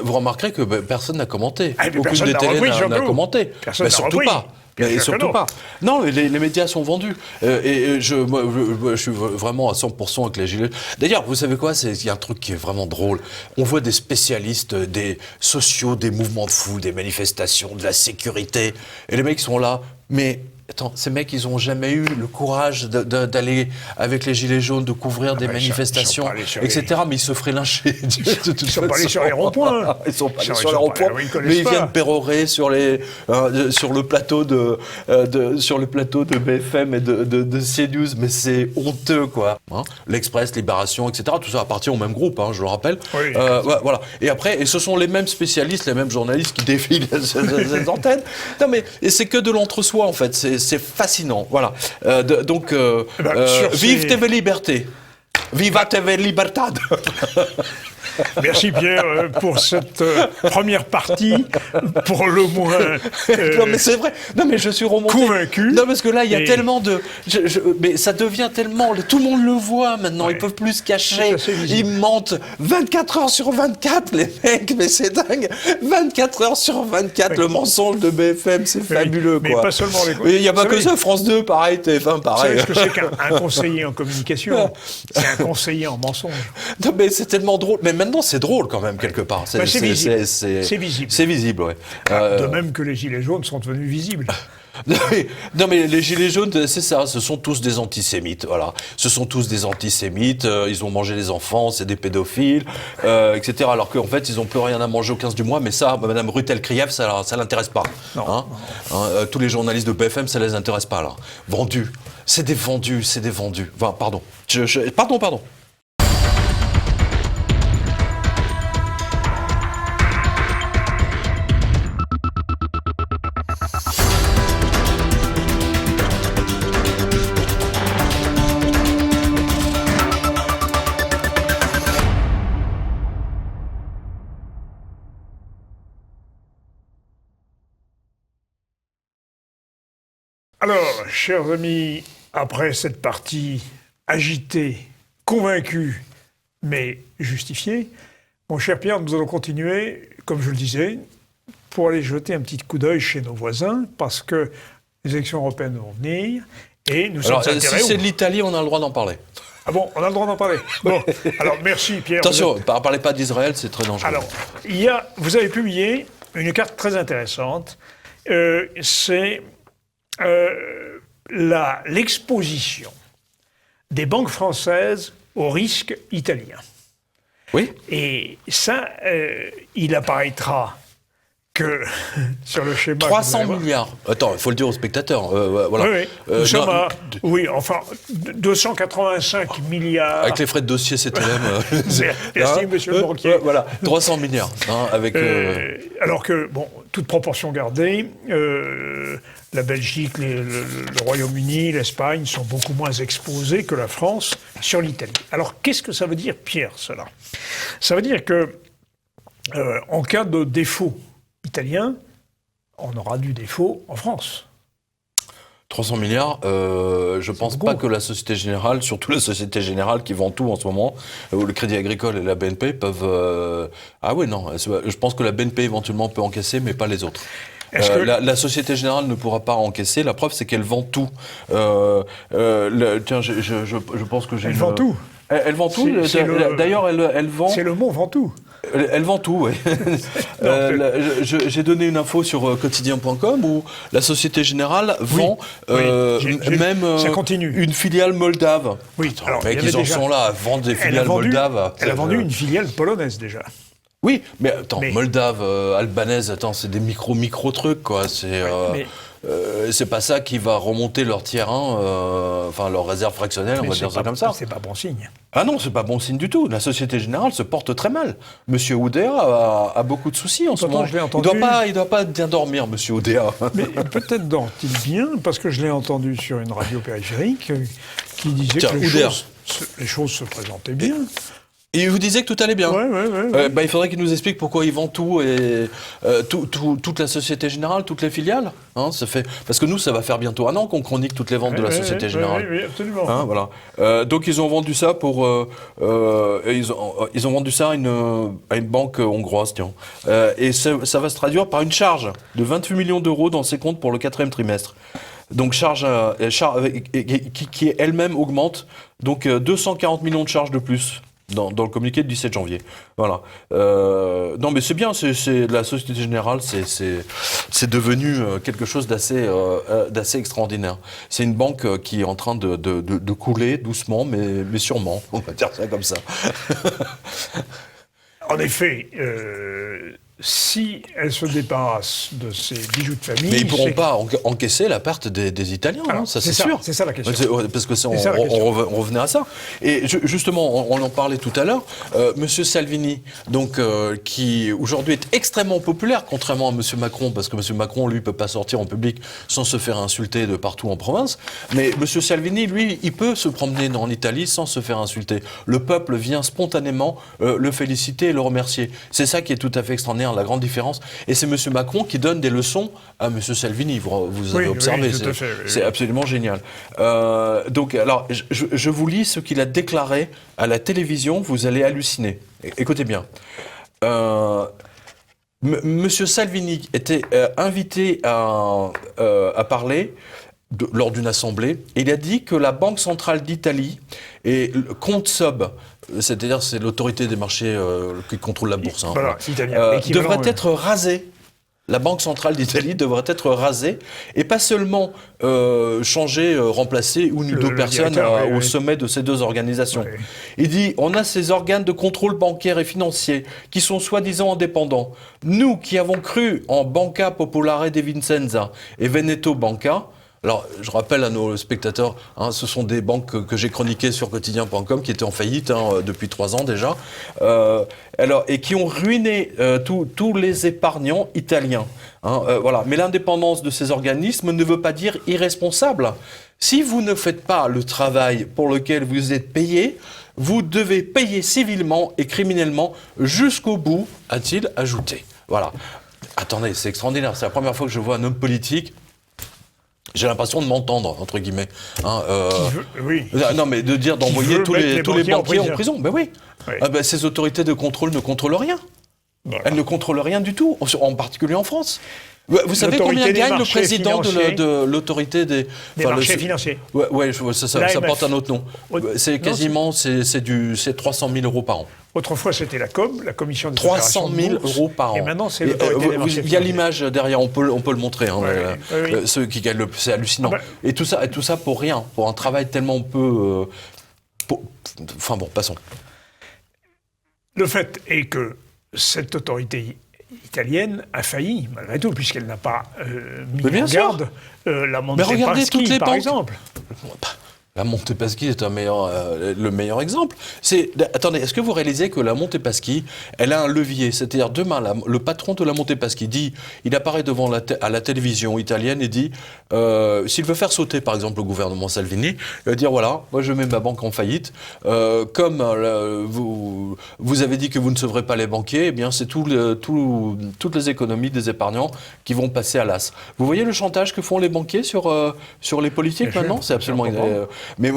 Vous remarquerez que personne n'a commenté. Aucune des télés n'a commenté. Personne n'a surtout repris. pas. Et surtout pas. Non, les médias sont vendus. Je suis vraiment à 100% avec les gilets. D'ailleurs, vous savez quoi? Il y a un truc qui est vraiment drôle. On voit des spécialistes, des sociaux, des mouvements de foule, des manifestations, de la sécurité. Et les mecs sont là. Mais attends, ces mecs, ils n'ont jamais eu le courage d'aller avec les gilets jaunes, de couvrir des manifestations, etc. Mais ils se feraient lyncher. Ils ne sont pas allés sur les ronds-points. Ils sont pas allés sur les ronds-points. Mais ils viennent pérorer sur le plateau de BFM et de CNews. Mais c'est honteux, quoi. Hein, L'Express, Libération, etc. Tout ça appartient au même groupe, hein, je le rappelle. Oui. Voilà. Et après, ce sont les mêmes spécialistes, les mêmes journalistes qui défilent sur les antennes. Non, mais c'est que de l'entre-soi, en fait. C'est fascinant, voilà. Vive TV Liberté. Viva TV Libertad. Merci Pierre pour cette première partie, pour le moins. Non mais c'est vrai. Non mais je suis remonté. Convaincu. Non parce que là il y a tellement de. Mais ça devient tellement. Tout le monde le voit maintenant. Ils peuvent plus se cacher. Ils mentent 24 heures sur 24 les mecs. Mais c'est dingue. 24 heures sur 24 le mensonge de BFM, c'est fabuleux quoi. Mais pas seulement les. Il n'y a pas que ça. France 2 pareil, TF1 pareil. Vous savez ce que c'est qu'un conseiller en communication? C'est un conseiller en mensonge. Non mais c'est tellement drôle. Mais maintenant, c'est drôle quand même, quelque part. C'est visible. C'est visible. C'est visible, oui. De même que les gilets jaunes sont devenus visibles. Non mais les gilets jaunes, c'est ça, ce sont tous des antisémites, voilà. Ce sont tous des antisémites, ils ont mangé les enfants, c'est des pédophiles, etc. Alors qu'en fait, ils n'ont plus rien à manger au 15 du mois, mais ça, Madame Rutel-Krief, ça l'intéresse pas. Non. Tous les journalistes de BFM, ça les intéresse pas, là. Vendus. C'est des vendus. Enfin, pardon. Pardon. Alors, chers amis, après cette partie agitée, convaincue, mais justifiée, mon cher Pierre, nous allons continuer, comme je le disais, pour aller jeter un petit coup d'œil chez nos voisins, parce que les élections européennes vont venir, et nous sommes intéressés... Si c'est de l'Italie, on a le droit d'en parler. Ah bon, on a le droit d'en parler. Bon, alors merci Pierre. Attention, ne parlez pas d'Israël, c'est très dangereux. Alors, vous avez publié une carte très intéressante, c'est... l'exposition des banques françaises au risque italien. Oui. Et ça, il apparaîtra que sur le schéma... 300 milliards. Attends, il faut le dire aux spectateurs. Voilà. Oui, oui. Nous sommes à... Oui, enfin, 285 milliards. Avec les frais de dossier CTLM. Merci, monsieur le banquier. Voilà, 300 milliards. Avec, alors que, bon, toute proportion gardée, la Belgique, le Royaume-Uni, l'Espagne sont beaucoup moins exposés que la France sur l'Italie. Alors, qu'est-ce que ça veut dire, Pierre, cela? Ça veut dire que, en cas de défaut italien, on aura du défaut en France. 300 milliards, je pense pas que la Société Générale, surtout la Société Générale qui vend tout en ce moment, où le Crédit Agricole et la BNP peuvent... Ah oui, non, je pense que la BNP éventuellement peut encaisser, mais pas les autres. La Société Générale ne pourra pas encaisser. La preuve, c'est qu'elle vend tout. Tiens, je pense que j'ai... Elle vend tout. Elle vend tout. D'ailleurs, elle vend... C'est le mot vend tout. Elle vend tout, oui. J'ai donné une info sur quotidien.com où la Société Générale vend même une filiale moldave. Oui, alors, mec, ils en sont là à vendre des filiales moldaves. Elle a vendu une filiale polonaise déjà. Oui, mais attends, moldave, albanaise, attends, c'est des micro trucs, quoi. C'est pas ça qui va remonter leur tier 1, enfin leur réserve fractionnelle, on va dire ça comme ça. C'est pas bon signe. Ah non, c'est pas bon signe du tout. La Société Générale se porte très mal. Monsieur Oudéa a beaucoup de soucis en ce moment. Il doit pas bien dormir, Monsieur Oudéa. Mais peut-être dort-il bien, parce que je l'ai entendu sur une radio périphérique qui disait que les choses se présentaient bien. Et il vous disait que tout allait bien. Ouais. Il faudrait qu'il nous explique pourquoi il vend tout et toute la Société Générale, toutes les filiales. Hein, ça fait parce que nous, ça va faire bientôt 1 an qu'on chronique toutes les ventes de la Société Générale. Oui, absolument. Hein, voilà. Donc ils ont vendu ça pour ils ont vendu ça à une banque hongroise, tiens. Et ça va se traduire par une charge de 28 millions d'euros dans ses comptes pour le 4e trimestre. Donc charge qui elle-même augmente. Donc 240 millions de charges de plus. Dans le communiqué du 17 janvier. Voilà. Non, mais c'est bien, la Société Générale, c'est devenu quelque chose d'assez extraordinaire. C'est une banque qui est en train de couler doucement, mais sûrement. On va dire ça comme ça. En effet, si elle se débarrasse de ces bijoux de famille... Mais ils ne pourront pas encaisser la perte des Italiens, alors, hein, ça c'est sûr. C'est ça la question. Parce que on revenait à ça. Et justement, on en parlait tout à l'heure, Monsieur Salvini, donc, qui aujourd'hui est extrêmement populaire, contrairement à Monsieur Macron, parce que Monsieur Macron, lui, ne peut pas sortir en public sans se faire insulter de partout en province. Mais Monsieur Salvini, lui, il peut se promener en Italie sans se faire insulter. Le peuple vient spontanément le féliciter et le remercier. C'est ça qui est tout à fait extraordinaire. La grande différence. Et c'est M. Macron qui donne des leçons à M. Salvini. Vous avez observé. C'est absolument génial. Donc, alors, je vous lis ce qu'il a déclaré à la télévision. Vous allez halluciner. Écoutez bien. M. Salvini était invité à parler lors d'une assemblée. Et il a dit que la Banque centrale d'Italie et le Consob, c'est-à-dire c'est l'autorité des marchés qui contrôle la bourse, devrait être rasée. La Banque centrale d'Italie devrait être rasée et pas seulement changer, remplacer une ou deux personnes au sommet de ces deux organisations. Oui. Il dit, on a ces organes de contrôle bancaire et financier qui sont soi-disant indépendants. Nous qui avons cru en Banca Popolare di Vicenza et Veneto Banca. Alors, je rappelle à nos spectateurs, ce sont des banques que j'ai chroniquées sur quotidien.com qui étaient en faillite depuis 3 ans déjà, et qui ont ruiné tous les épargnants italiens. Voilà. Mais l'indépendance de ces organismes ne veut pas dire irresponsable. Si vous ne faites pas le travail pour lequel vous êtes payé, vous devez payer civilement et criminellement jusqu'au bout, a-t-il ajouté. Voilà. Attendez, c'est extraordinaire. C'est la première fois que je vois un homme politique. J'ai l'impression de m'entendre, entre guillemets. Oui. Non, mais de dire d'envoyer tous les banquiers en prison. Ben oui. Ces autorités de contrôle ne contrôlent rien. Voilà. Elles ne contrôlent rien du tout, en particulier en France. Vous savez combien gagne le président de l'autorité des marchés financiers? Oui, ça porte un autre nom. C'est quasiment, c'est 300 000 euros par an. Autrefois, c'était la COB, la Commission des 300 000 euros par an. Et maintenant, c'est l'autorité des marchés financiers. Il y a l'image derrière, on peut le montrer. Ceux qui gagnent c'est hallucinant. Et tout ça pour rien, pour un travail tellement peu... Enfin bon, passons. Le fait est que cette autorité italienne a failli, malgré tout, puisqu'elle n'a pas mis bien en sûr. garde la Mais regardez toutes Montepaschi, les par banques. exemple. La Montepaschi est le meilleur exemple. Attendez, est-ce que vous réalisez que la Montepaschi, elle a un levier? C'est-à-dire, demain, le patron de la Montepaschi dit, il apparaît devant à la télévision italienne et dit, s'il veut faire sauter, par exemple, le gouvernement Salvini, il va dire, voilà, moi je mets ma banque en faillite. Comme vous avez dit que vous ne sauverez pas les banquiers, eh bien, c'est toutes les économies des épargnants qui vont passer à l'as. Vous voyez le chantage que font les banquiers sur les politiques Bien maintenant? sûr, C'est absolument... je comprends. Mais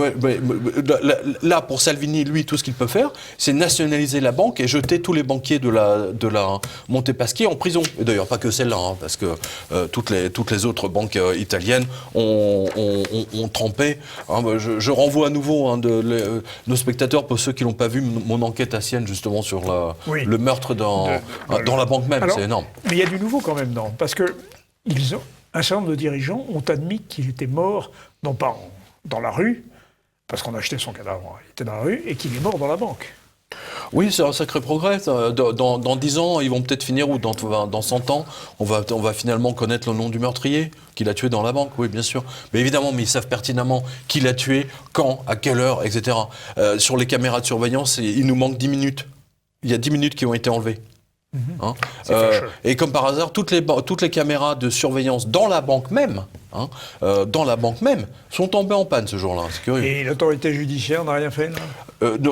là, pour Salvini, lui, tout ce qu'il peut faire, c'est nationaliser la banque et jeter tous les banquiers de la Montepaschi en prison. Et d'ailleurs, pas que celle-là, hein, parce que toutes les autres banques italiennes ont trempé. Hein, je renvoie à nouveau nos spectateurs, pour ceux qui n'ont pas vu mon enquête à Sienne, justement, sur le meurtre dans la banque même. Alors, c'est énorme. Mais il y a du nouveau quand même, non? Parce que un certain nombre de dirigeants ont admis qu'il était mort, non pas dans la rue, parce qu'on a acheté son cadavre, il était dans la rue, et qu'il est mort dans la banque. Oui, c'est un sacré progrès. Dans 10 ans, ils vont peut-être finir, ou dans 100 ans, on va finalement connaître le nom du meurtrier qui l'a tué dans la banque, oui, bien sûr. Mais évidemment, ils savent pertinemment qui l'a tué, quand, à quelle heure, etc. Sur les caméras de surveillance, il nous manque 10 minutes. Il y a 10 minutes qui ont été enlevées. Hein, et comme par hasard, toutes les caméras de surveillance dans la banque même, sont tombées en panne ce jour-là. C'est curieux. Et l'autorité judiciaire n'a rien fait, là?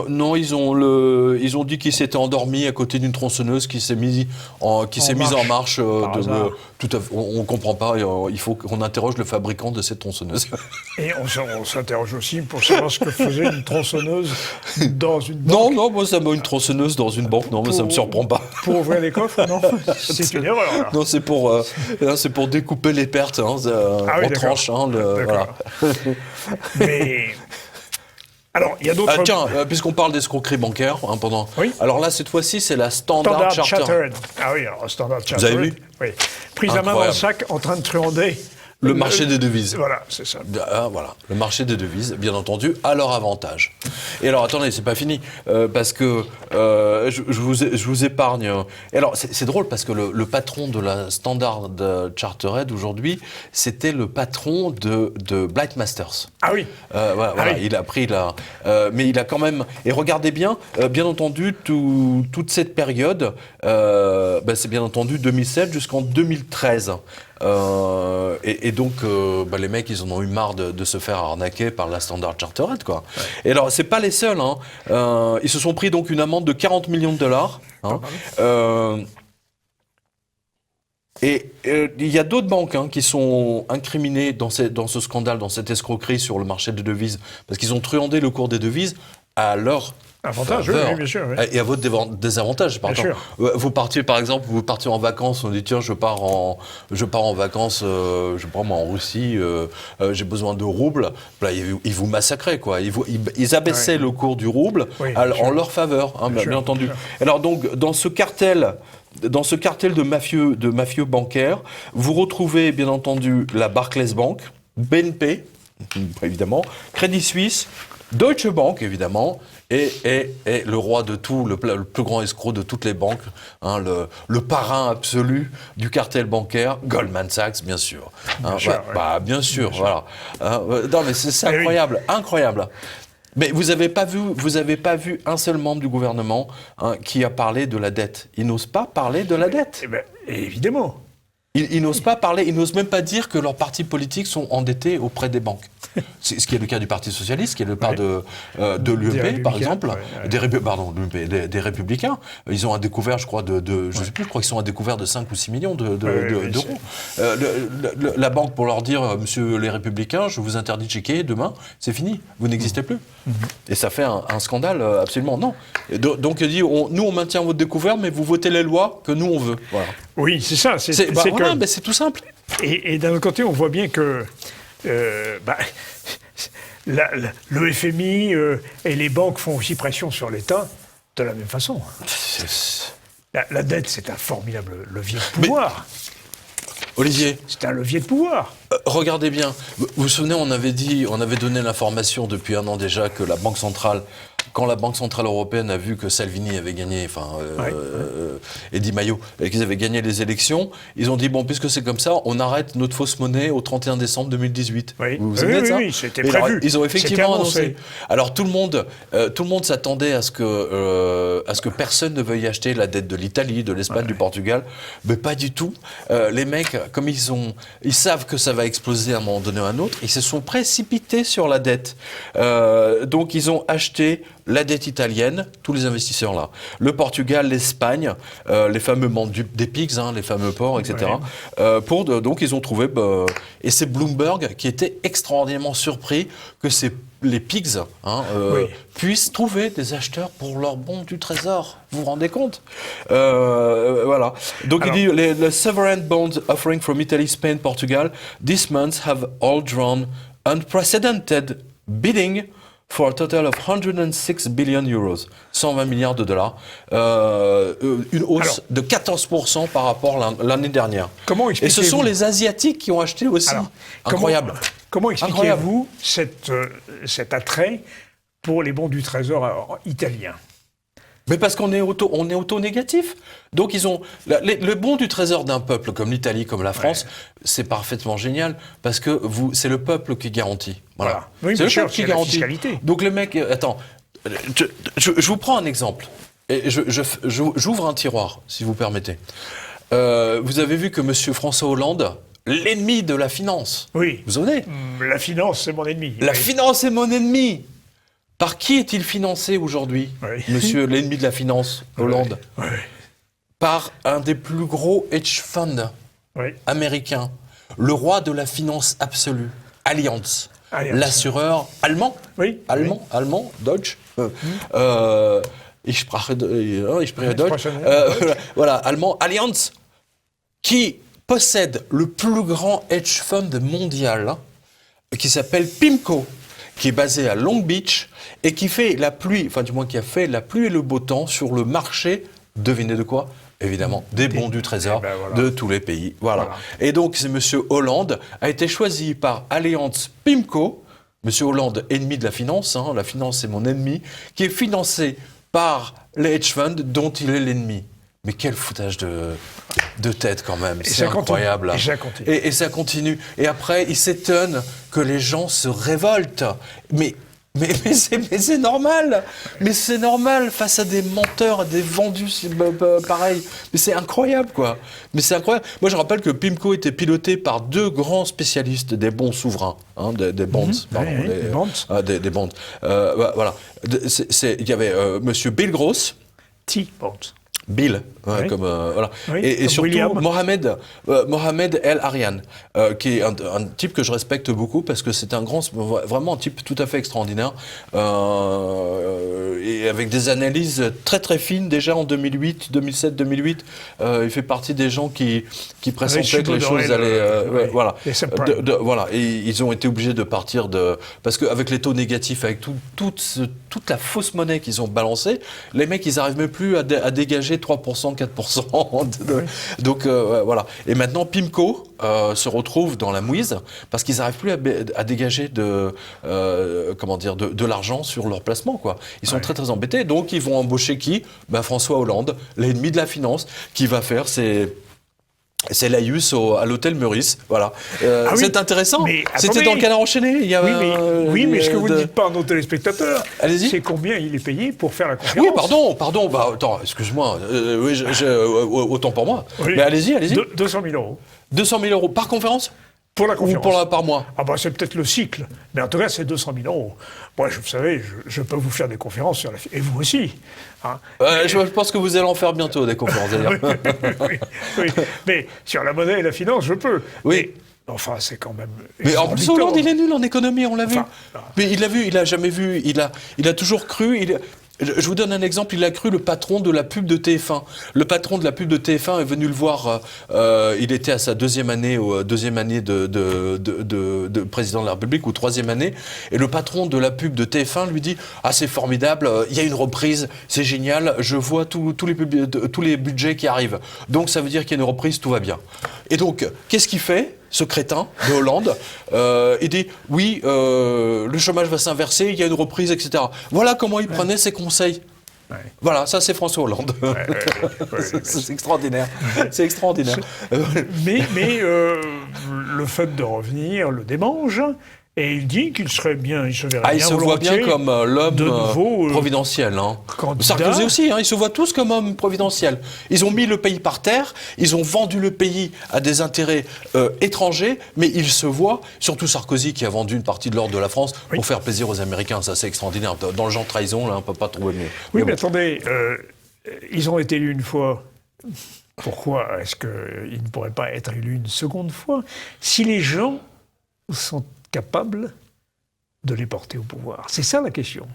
Non, ils ont dit qu'il s'était endormi à côté d'une tronçonneuse qui s'est mise en marche. On ne comprend pas. Il faut qu'on interroge le fabricant de cette tronçonneuse. Et on s'interroge aussi pour savoir ce que faisait une tronçonneuse dans une banque. Non, moi ça m'a une tronçonneuse dans une banque. Non, mais ça me surprend pas. Pour ouvrir les coffres, non? C'est une erreur, là. Non, c'est pour découper les pertes en tranches. Voilà. Mais... Alors, il y a d'autres... tiens, puisqu'on parle d'escroquerie bancaire, pendant... Oui. Alors là, cette fois-ci, c'est la Standard Chartered. Ah oui, alors Standard Chartered. Vous avez vu? Oui. Prise à main dans le sac, en train de truander. Le marché des devises. Voilà, c'est ça. Voilà, le marché des devises, bien entendu, à leur avantage. Et alors, attendez, c'est pas fini, parce que je vous épargne. Et alors, c'est drôle, parce que le patron de la Standard Chartered, aujourd'hui, c'était le patron de Blight Masters. Ah oui. Voilà, oui. il a pris la... mais il a quand même... Et regardez bien, bien entendu, toute cette période, c'est bien entendu 2007 jusqu'en 2013. Et donc, les mecs, ils en ont eu marre de se faire arnaquer par la Standard Chartered, quoi. Ouais. Et alors, c'est pas les seuls, hein. Ils se sont pris donc une amende de 40 millions de dollars. Hein. Et il y a d'autres banques qui sont incriminées dans ce scandale, dans cette escroquerie sur le marché des devises, parce qu'ils ont truandé le cours des devises à leur avantage, oui, bien sûr. Oui. Et à votre désavantage, par exemple. Vous partiez, par exemple, en vacances, on dit tiens, je pars en vacances, je sais pas moi, en Russie, j'ai besoin de roubles. Là, ils vous massacraient, quoi. Ils abaissaient le cours du rouble en leur faveur, bien entendu. Alors donc, dans ce cartel de mafieux bancaires, vous retrouvez bien entendu la Barclays Bank, BNP, évidemment, Crédit Suisse, Deutsche Bank, évidemment, et le roi de tout, le plus grand escroc de toutes les banques, le parrain absolu du cartel bancaire, Goldman Sachs, bien sûr. Bien sûr, voilà. Non, mais c'est incroyable, incroyable. Mais vous n'avez pas vu un seul membre du gouvernement qui a parlé de la dette. Ils n'osent pas parler de la dette. Évidemment. Ils n'osent pas parler, ils n'osent même pas dire que leurs partis politiques sont endettés auprès des banques. C'est ce qui est le cas du Parti Socialiste, qui est le cas de l'UMP, par exemple, des Républicains. Ils ont un découvert, je crois, je sais plus, je crois qu'ils sont à découvert de 5 ou 6 millions d'euros. La banque, pour leur dire, monsieur les Républicains, je vous interdis de checker, demain, c'est fini, vous n'existez plus. Et ça fait un scandale absolument, non. Donc il dit, nous on maintient votre découvert, mais vous votez les lois que nous on veut. Voilà. Oui, c'est ça. C'est tout simple. Et d'un autre côté, on voit bien que le FMI et les banques font aussi pression sur l'État de la même façon. La dette, c'est un formidable levier de pouvoir. Olivier, c'est un levier de pouvoir. Regardez bien. Vous vous souvenez, on avait donné l'information depuis un an déjà que la Banque centrale quand la Banque Centrale Européenne a vu que Salvini avait gagné, et Di Maio, qu'ils avaient gagné les élections, ils ont dit, bon, puisque c'est comme ça, on arrête notre fausse monnaie au 31 décembre 2018. Oui. Vous vous souvenez de ça? Oui, c'était prévu. Alors, ils ont effectivement annoncé. annoncé. Alors tout le monde s'attendait à ce que personne ne veuille acheter la dette de l'Italie, de l'Espagne, du Portugal, mais pas du tout. Les mecs, comme ils savent que ça va exploser à un moment donné ou à un autre, ils se sont précipités sur la dette. Donc ils ont acheté la dette italienne, tous les investisseurs là, le Portugal, l'Espagne, les fameux des pigs, les fameux ports, etc. Donc ils ont trouvé, et c'est Bloomberg qui était extraordinairement surpris que les pigs puissent trouver des acheteurs pour leurs bons du Trésor. Vous vous rendez compte? Voilà. Donc il dit, les sovereign bonds offering from Italy, Spain, Portugal, this month have all drawn unprecedented bidding for a total of 106 billion euros, 120 milliards de dollars, une hausse de 14% par rapport à l'année dernière. Et ce sont les Asiatiques qui ont acheté aussi. Incroyable. Comment expliquez-vous cet attrait pour les bons du Trésor italiens? Mais parce qu'on est auto-négatif. Donc ils ont le bon du trésor d'un peuple comme l'Italie, comme la France, c'est parfaitement génial parce que c'est le peuple qui garantit. Voilà. Oui, c'est le peuple qui garantit. Fiscalité. Donc les mecs, attends, je vous prends un exemple et j'ouvre un tiroir, si vous permettez. Vous avez vu que M. François Hollande, l'ennemi de la finance. Oui. Vous vous souvenez? La finance, c'est mon ennemi. La finance est mon ennemi. Par qui est-il financé aujourd'hui, monsieur l'ennemi de la finance, Hollande? Par un des plus gros hedge funds américains, le roi de la finance absolue, Allianz. L'assureur allemand, allemand, Deutsche, ich spreche Deutsch, voilà, allemand, Allianz, qui possède le plus grand hedge fund mondial, qui s'appelle PIMCO, qui est basé à Long Beach et qui fait la pluie, enfin du moins qui a fait la pluie et le beau temps sur le marché, devinez de quoi? Évidemment, des bons du trésor de tous les pays. Voilà. Et donc, c'est M. Hollande a été choisi par Allianz PIMCO, M. Hollande, ennemi de la finance c'est mon ennemi, qui est financé par les hedge funds dont il est l'ennemi. Mais quel foutage de tête quand même, c'est incroyable. Et ça continue. Et après, il s'étonne que les gens se révoltent. Mais c'est normal. Mais c'est normal face à des menteurs, à des vendus, pareil. Mais c'est incroyable, quoi. Mais c'est incroyable. Moi, je rappelle que PIMCO était piloté par deux grands spécialistes des bons souverains, des bonds, des bonds. Voilà. Il y avait Monsieur Bill Gross. T-bonds. Bill, comme voilà. Et surtout Mohamed El Arian, qui est un type que je respecte beaucoup parce que c'est vraiment un type tout à fait extraordinaire et avec des analyses très très fines déjà en 2008, 2007, 2008. Il fait partie des gens qui pressentaient que les choses allaient, voilà. Voilà. Et ils ont été obligés de partir parce qu'avec les taux négatifs, avec toute la fausse monnaie qu'ils ont balancée, les mecs ils n'arrivent même plus à dégager 3%, 4%. Donc voilà. Et maintenant, PIMCO se retrouve dans la mouise parce qu'ils n'arrivent plus à dégager de l'argent sur leur placement, quoi. Ils sont très très embêtés. Donc ils vont embaucher qui? François Hollande, l'ennemi de la finance, qui va faire c'est laïus à l'hôtel Meurice, voilà. C'est intéressant. C'était dans le Canard enchaîné. Oui, mais ce que vous ne dites pas à nos téléspectateurs, allez-y. C'est combien il est payé pour faire la conférence. Oui, pardon. Attends, excuse-moi. Autant pour moi. Oui. Mais allez-y. 200 000 euros. 200 000 euros par conférence? Pour la conférence. Ou par mois? C'est peut-être le cycle. Mais en tout cas, c'est 200 000 euros. Moi, vous savez, je peux vous faire des conférences sur et vous aussi. Je pense que vous allez en faire bientôt, des conférences, d'ailleurs. oui. Mais sur la monnaie et la finance, je peux. Oui. Enfin, c'est quand même... Mais en plus, Hollande, il est nul en économie, on l'a vu. Mais il l'a vu, il a jamais vu. Il a toujours cru... Je vous donne un exemple, il a cru le patron de la pub de TF1. Le patron de la pub de TF1 est venu le voir, il était à sa deuxième année de président de la République, ou troisième année, et le patron de la pub de TF1 lui dit « Ah, c'est formidable, il y a une reprise, c'est génial, je vois tous les budgets qui arrivent. Donc ça veut dire qu'il y a une reprise, tout va bien. » Et donc, qu'est-ce qu'il fait ? ce crétin de Hollande. Il dit, oui, le chômage va s'inverser, il y a une reprise, etc. Voilà comment il prenait ses conseils. Ouais. Voilà, ça c'est François Hollande. C'est extraordinaire. C'est extraordinaire. Mais le fait de revenir le démange. Et il dit qu'il serait bien, il se verrait bien il se voit bien comme l'homme providentiel. Sarkozy aussi, ils se voient tous comme hommes providentiels. Ils ont mis le pays par terre, ils ont vendu le pays à des intérêts étrangers, mais ils se voient, surtout Sarkozy qui a vendu une partie de l'or de la France pour faire plaisir aux Américains. Ça, c'est extraordinaire. Dans le genre trahison, là, on ne peut pas trouver mieux. Oui, mais attendez, ils ont été élus une fois. Pourquoi est-ce qu'ils ne pourraient pas être élus une seconde fois? Si les gens sont capables de les porter au pouvoir. C'est ça la question.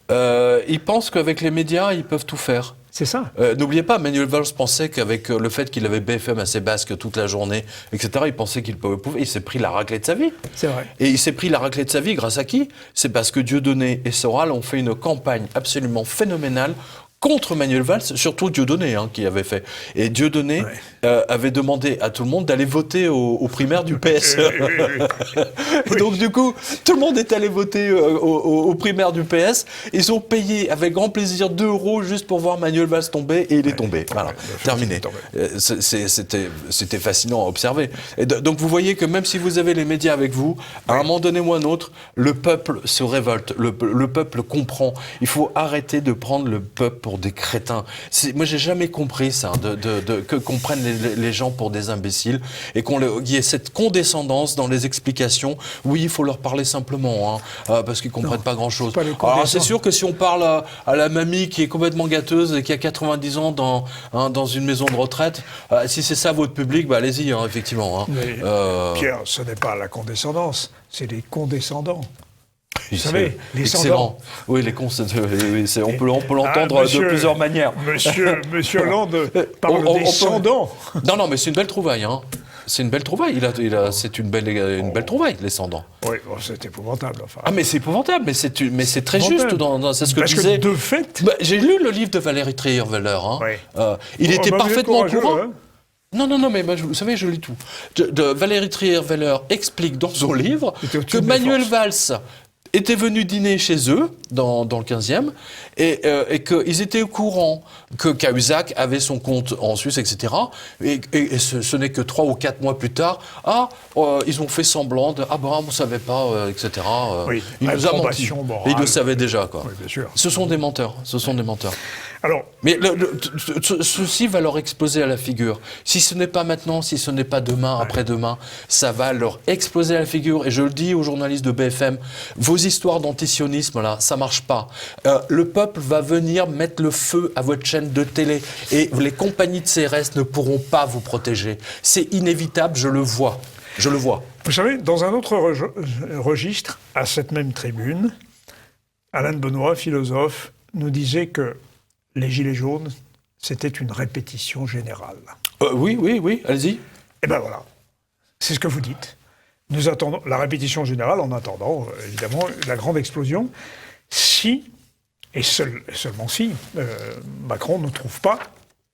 Ils pensent qu'avec les médias, ils peuvent tout faire. C'est ça. N'oubliez pas, Manuel Valls pensait qu'avec le fait qu'il avait BFM à ses basques toute la journée, etc., il pensait qu'il pouvait pouvoir. Il s'est pris la raclée de sa vie. C'est vrai. Et il s'est pris la raclée de sa vie grâce à qui? C'est parce que Dieudonné et Soral ont fait une campagne absolument phénoménale contre Manuel Valls, surtout Dieudonné qui avait fait. Et Dieudonné avait demandé à tout le monde d'aller voter aux primaires du PS. Et donc du coup, tout le monde est allé voter aux primaires du PS. Ils ont payé avec grand plaisir 2 € juste pour voir Manuel Valls tomber, et il est tombé. Voilà, terminé. C'était fascinant à observer. Et donc vous voyez que même si vous avez les médias avec vous, à un moment donné ou à un autre, le peuple se révolte, le peuple comprend. Il faut arrêter de prendre le peuple pour des crétins. Moi, j'ai jamais compris ça, qu'on prenne les gens pour des imbéciles et qu'il y ait cette condescendance dans les explications. Oui, il faut leur parler simplement, parce qu'ils comprennent pas grand-chose. Alors, c'est sûr que si on parle à la mamie qui est complètement gâteuse et qui a 90 ans dans une maison de retraite, si c'est ça votre public, allez-y, effectivement. Mais, Pierre, ce n'est pas la condescendance, c'est les condescendants. Vous savez, les excellent. Oui, les cons, on peut l'entendre de plusieurs manières. Monsieur Hollande parle des cendants. Non, mais c'est une belle trouvaille. C'est une belle trouvaille. C'est une belle trouvaille, les cendants. Oui, c'est épouvantable. Enfin. Ah, mais c'est épouvantable, mais c'est très juste. C'est ce que Parce disait. Que de fait. J'ai lu le livre de Valérie Trierweiler. Il était parfaitement au courant. Non, mais vous savez, je lis tout. Valérie Trierweiler explique dans son livre que Manuel Valls étaient venus dîner chez eux, dans le 15e, et qu'ils étaient au courant que Cahuzac avait son compte en Suisse, etc. Et ce n'est que 3 ou 4 mois plus tard, ils ont fait semblant de « Ah on ne savait pas, etc. Il nous a menti. Ils le savaient déjà, quoi. Oui, bien sûr. Ce sont des menteurs. Alors, mais ceci va leur exploser à la figure. Si ce n'est pas maintenant, si ce n'est pas demain, après-demain, ça va leur exploser à la figure. Et je le dis aux journalistes de BFM, vos histoires d'antisionisme, là, ça marche pas. Le peuple va venir mettre le feu à votre chaîne de télé. Et les compagnies de CRS ne pourront pas vous protéger. C'est inévitable, je le vois. Vous savez, dans un autre registre, à cette même tribune, Alain de Benoît, philosophe, nous disait que les Gilets jaunes, c'était une répétition générale. Oui, allez-y. Eh bien voilà, c'est ce que vous dites. Nous attendons la répétition générale en attendant, évidemment, la grande explosion, si, et seulement si, Macron ne trouve pas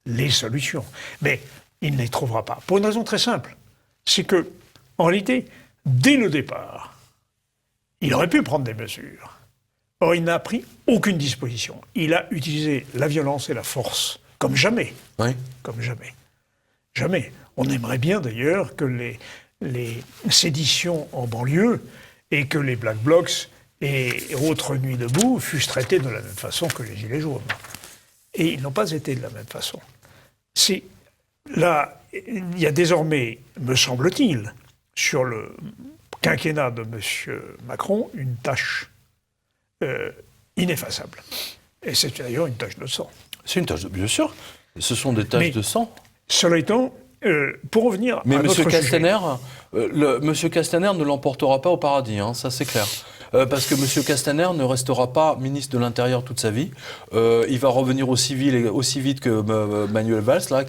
les solutions. Mais il ne les trouvera pas. Pour une raison très simple. C'est que, en réalité, dès le départ, il aurait pu prendre des mesures. Or, il n'a pris aucune disposition. Il a utilisé la violence et la force, comme jamais. Oui. Comme jamais. Jamais. On aimerait bien, d'ailleurs, que les séditions en banlieue et que les Black Blocs et autres nuits debout fussent traités de la même façon que les Gilets jaunes. Et ils n'ont pas été de la même façon. Là, il y a désormais, me semble-t-il, sur le quinquennat de M. Macron, une tâche ineffaçable. Et c'est d'ailleurs une tache de sang. C'est une tache bien sûr. Ce sont des taches de sang. Cela étant, pour revenir à notre sujet... Monsieur Castaner ne l'emportera pas au paradis, ça c'est clair. Parce que M. Castaner ne restera pas ministre de l'Intérieur toute sa vie. Il va revenir aussi vite que Manuel Valls, là,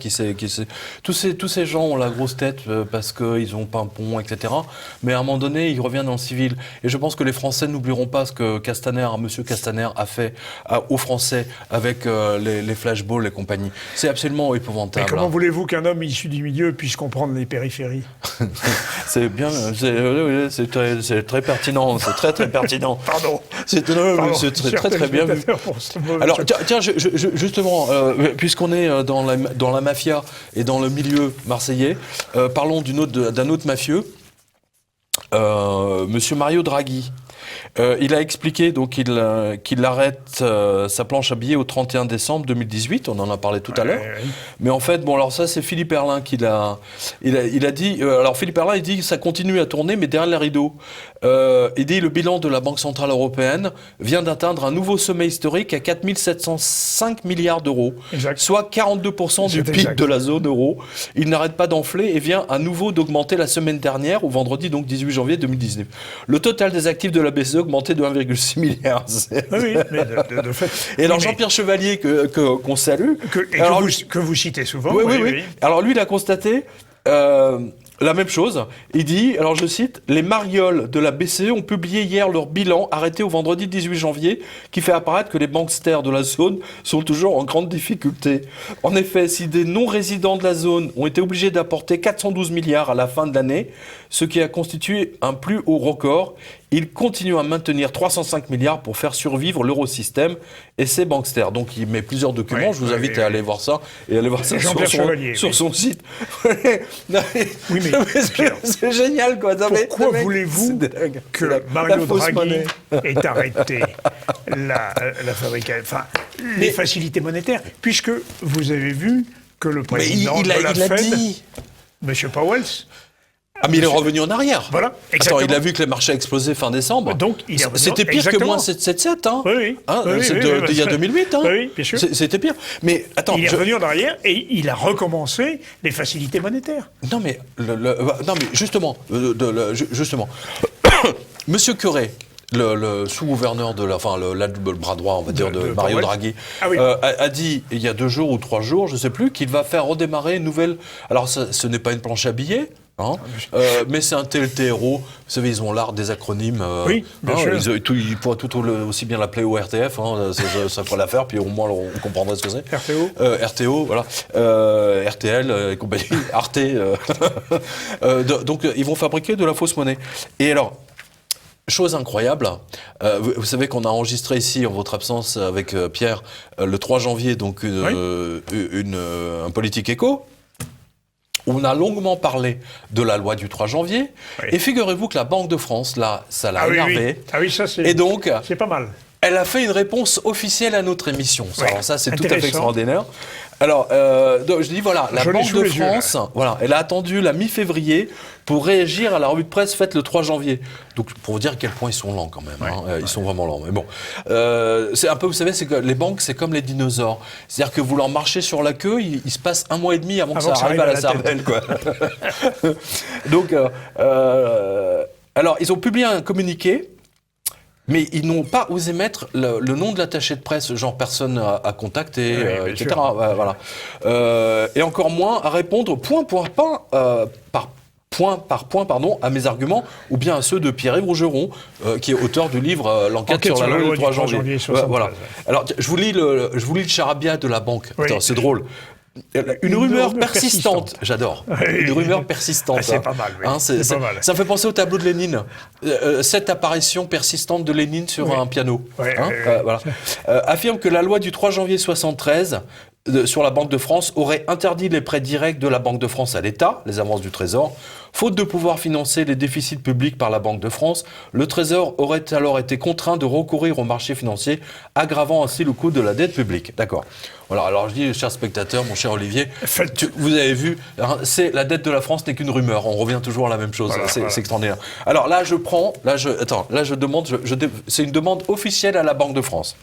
tous ces gens ont la grosse tête parce qu'ils ont pas un pont, etc. Mais à un moment donné, il revient dans le civil. Et je pense que les Français n'oublieront pas ce que M. Castaner a fait aux Français avec les flashballs et compagnie. C'est absolument épouvantable. Mais comment voulez-vous qu'un homme issu du milieu puisse comprendre les périphéries. C'est bien, c'est très pertinent, c'est très très pertinent. Pardon. C'est très bien vu. Alors tiens, justement, puisqu'on est dans la mafia et dans le milieu marseillais, parlons d'un autre mafieux, Monsieur Mario Draghi. Il a expliqué donc qu'il arrête sa planche à billets au 31 décembre 2018. On en a parlé tout à l'heure. Oui. Mais en fait, bon, alors ça, c'est Philippe Herrlin qui il a dit. Alors Philippe Herrlin, il dit que ça continue à tourner, mais derrière les rideaux. Il dit le bilan de la Banque centrale européenne vient d'atteindre un nouveau sommet historique à 4 705 milliards d'euros, Exact. soit 42% du PIB exact. de la zone euro. Il n'arrête pas d'enfler et vient à nouveau d'augmenter la semaine dernière, au vendredi donc 18 janvier 2019. Le total des actifs de la BCE augmenté de 1,6 milliard. Oui, mais de fait. Et alors Oui, mais Jean-Pierre Chevalier, qu'on salue... que vous citez souvent. Oui. Alors lui, il a constaté la même chose. Il dit, alors je cite, « Les marioles de la BCE ont publié hier leur bilan arrêté au vendredi 18 janvier qui fait apparaître que les banksters de la zone sont toujours en grande difficulté. En effet, si des non-résidents de la zone ont été obligés d'apporter 412 milliards à la fin de l'année, ce qui a constitué un plus haut record, ils continuent à maintenir 305 milliards pour faire survivre l'eurosystème et ses banksters. » Donc il met plusieurs documents, je vous invite à aller voir ça et aller voir ça sur son site. Oui, mais c'est génial, quoi. Pourquoi voulez-vous que Mario Draghi ait arrêté la fabrication, enfin, les facilités monétaires, puisque vous avez vu que le président de la Fed, M. Powell, mais il est revenu en arrière. Voilà, exactement. Attends, il a vu que les marchés explosaient fin décembre. Donc, c'était pire que moins 7,7, hein. Oui. Il y a 2008, hein. Oui, bien sûr. C'était pire. Mais attends, il est revenu en arrière et il a recommencé les facilités monétaires. Non, mais justement, Monsieur Curé, le sous-gouverneur de le bras droit, on va dire, de Mario Draghi, a dit il y a 2 jours ou 3 jours, je ne sais plus, qu'il va faire redémarrer une nouvelle. Alors, ce n'est pas une planche à billets. Mais c'est un TLTRO. Vous savez, ils ont l'art des acronymes. Oui, bien sûr. Ils pourraient aussi bien l'appeler au RTF. Ça ferait l'affaire, puis au moins on comprendrait ce que c'est. RTO. RTO, voilà. RTL et compagnie. Arte. Donc, ils vont fabriquer de la fausse monnaie. Et alors, chose incroyable, vous savez qu'on a enregistré ici, en votre absence, avec Pierre, le 3 janvier, donc un politique éco. On a longuement parlé de la loi du 3 janvier. Oui. Et figurez-vous que la Banque de France, là, ça l'a énervé. Ah oui, ça c'est. Et donc, c'est pas mal. Elle a fait une réponse officielle à notre émission. Oui. Alors ça, c'est tout à fait extraordinaire. Alors, donc, je dis voilà, la Banque de France, voilà, elle a attendu la mi-février pour réagir à la revue de presse faite le 3 janvier. Donc, pour vous dire à quel point ils sont lents quand même. Ils sont vraiment lents. Mais bon, c'est un peu, vous savez, c'est que les banques, c'est comme les dinosaures. C'est-à-dire que vous leur marchez sur la queue, il se passe 1 mois et demi avant que ça arrive à la cervelle, quoi. Donc, alors, ils ont publié un communiqué. Mais ils n'ont pas osé mettre le nom de l'attaché de presse, genre personne à contacter, etc. Voilà. Et encore moins à répondre point par point, à mes arguments, ou bien à ceux de Pierre-Yves Rougeron, qui est auteur du livre L'enquête sur la loi du 3 janvier. Voilà. Alors, je vous lis le charabia de la banque. Oui. Attends, c'est drôle. Une rumeur persistante, j'adore. Une rumeur persistante. C'est pas mal, oui. Pas mal. Ça me fait penser au tableau de Lénine. Cette apparition persistante de Lénine sur un piano. Voilà. Affirme que la loi du 3 janvier 73 sur la Banque de France aurait interdit les prêts directs de la Banque de France à l'État, les avances du Trésor. Faute de pouvoir financer les déficits publics par la Banque de France, le Trésor aurait alors été contraint de recourir au marché financier, aggravant ainsi le coût de la dette publique. D'accord. Voilà, alors je dis, cher spectateur, mon cher Olivier, vous avez vu, la dette de la France n'est qu'une rumeur. On revient toujours à la même chose. Voilà, c'est extraordinaire. Alors là, je demande, c'est une demande officielle à la Banque de France.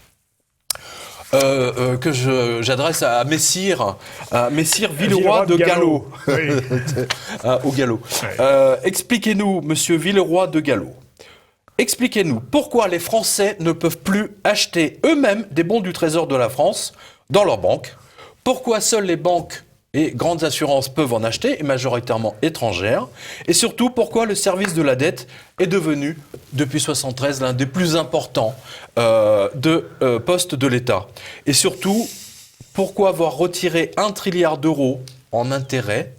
Que j'adresse à Messire Villeroy de Gallo. Oui. Au Gallo. Oui. Expliquez-nous, monsieur Villeroy de Gallo, expliquez-nous pourquoi les Français ne peuvent plus acheter eux-mêmes des bons du Trésor de la France dans leurs banques. Pourquoi seules les banques et grandes assurances peuvent en acheter, et majoritairement étrangères. Et surtout, pourquoi le service de la dette est devenu, depuis 1973, l'un des plus importants postes de l'État. Et surtout, pourquoi avoir retiré 1 trilliard d'euros en intérêts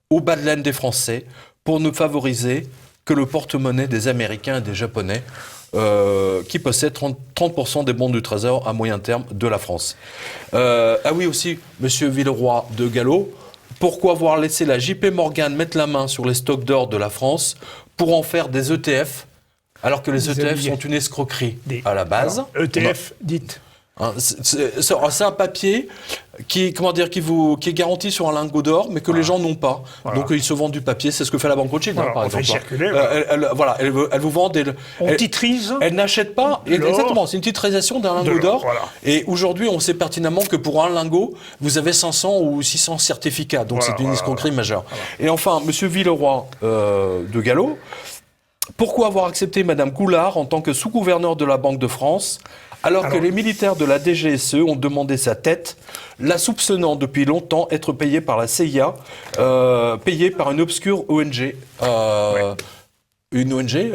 au bas de laine des Français pour ne favoriser que le porte-monnaie des Américains et des Japonais qui possèdent 30% des bons du Trésor à moyen terme de la France. Ah oui aussi, Monsieur Villeroy de Gallo, pourquoi avoir laissé la JP Morgan mettre la main sur les stocks d'or de la France pour en faire des ETF, alors que les ETF sont une escroquerie à la base. Alors, ETF, dites. C'est un papier qui est garanti sur un lingot d'or, mais que les gens n'ont pas. Voilà. Donc ils se vendent du papier. C'est ce que fait la Banque Rothschild, par exemple. Circuler, elle vous vend des. On titrise. Elle n'achète pas. Exactement. C'est une titrisation d'un lingot d'or. Voilà. Et aujourd'hui, on sait pertinemment que pour un lingot, vous avez 500 ou 600 certificats. Donc c'est une escroquerie majeure. Voilà. Et enfin, Monsieur Villeroy de Gallo. Pourquoi avoir accepté Madame Goulard en tant que sous-gouverneur de la Banque de France, alors que les militaires de la DGSE ont demandé sa tête, la soupçonnant depuis longtemps être payée par la CIA, payée par une obscure ONG. Une ONG,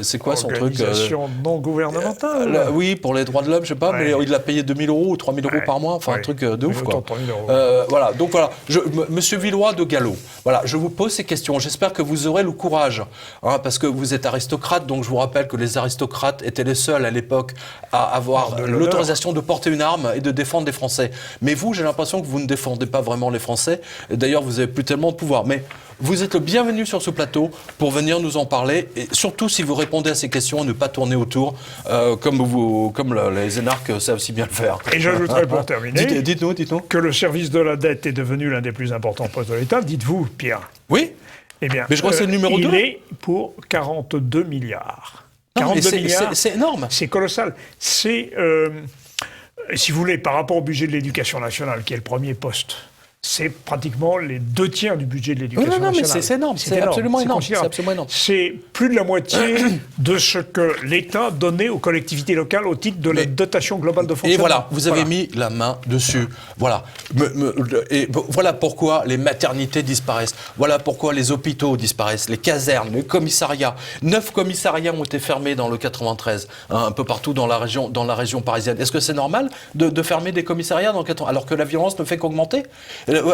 c'est quoi son truc Organisation non gouvernementale. Oui, pour les droits de l'homme, je sais pas, mais il l'a payé 2 000 € ou 3 000 € par mois, enfin un truc de ouf, quoi. 3 000 €. Voilà, donc voilà, Monsieur Villeroy de Gallo, voilà, je vous pose ces questions. J'espère que vous aurez le courage, parce que vous êtes aristocrate, donc je vous rappelle que les aristocrates étaient les seuls à l'époque à avoir l'autorisation de porter une arme et de défendre les Français. Mais vous, j'ai l'impression que vous ne défendez pas vraiment les Français. D'ailleurs, vous n'avez plus tellement de pouvoir. Mais vous êtes le bienvenu sur ce plateau pour venir nous en parler, et surtout si vous répondez à ces questions, ne pas tourner autour, comme les énarques savent si bien le faire. Et j'ajouterais pour terminer, dites-nous, que le service de la dette est devenu l'un des plus importants postes de l'État. Dites-vous, Pierre. Oui. Eh bien, mais je crois que c'est le numéro 2. Il est pour 42 milliards. 42 milliards, c'est énorme. C'est colossal. C'est, si vous voulez, par rapport au budget de l'éducation nationale, qui est le premier poste, c'est pratiquement les 2 tiers du budget de l'éducation nationale. Non, mais c'est énorme, c'est absolument énorme. C'est plus de la moitié de ce que l'État donnait aux collectivités locales au titre de la dotation globale de fonctionnement. Et voilà, vous avez mis la main dessus. Voilà. Et voilà pourquoi les maternités disparaissent. Voilà pourquoi les hôpitaux disparaissent, les casernes, les commissariats. 9 commissariats ont été fermés dans le 93, un peu partout dans la région parisienne. Est-ce que c'est normal de fermer des commissariats dans le 93, alors que la violence ne fait qu'augmenter ?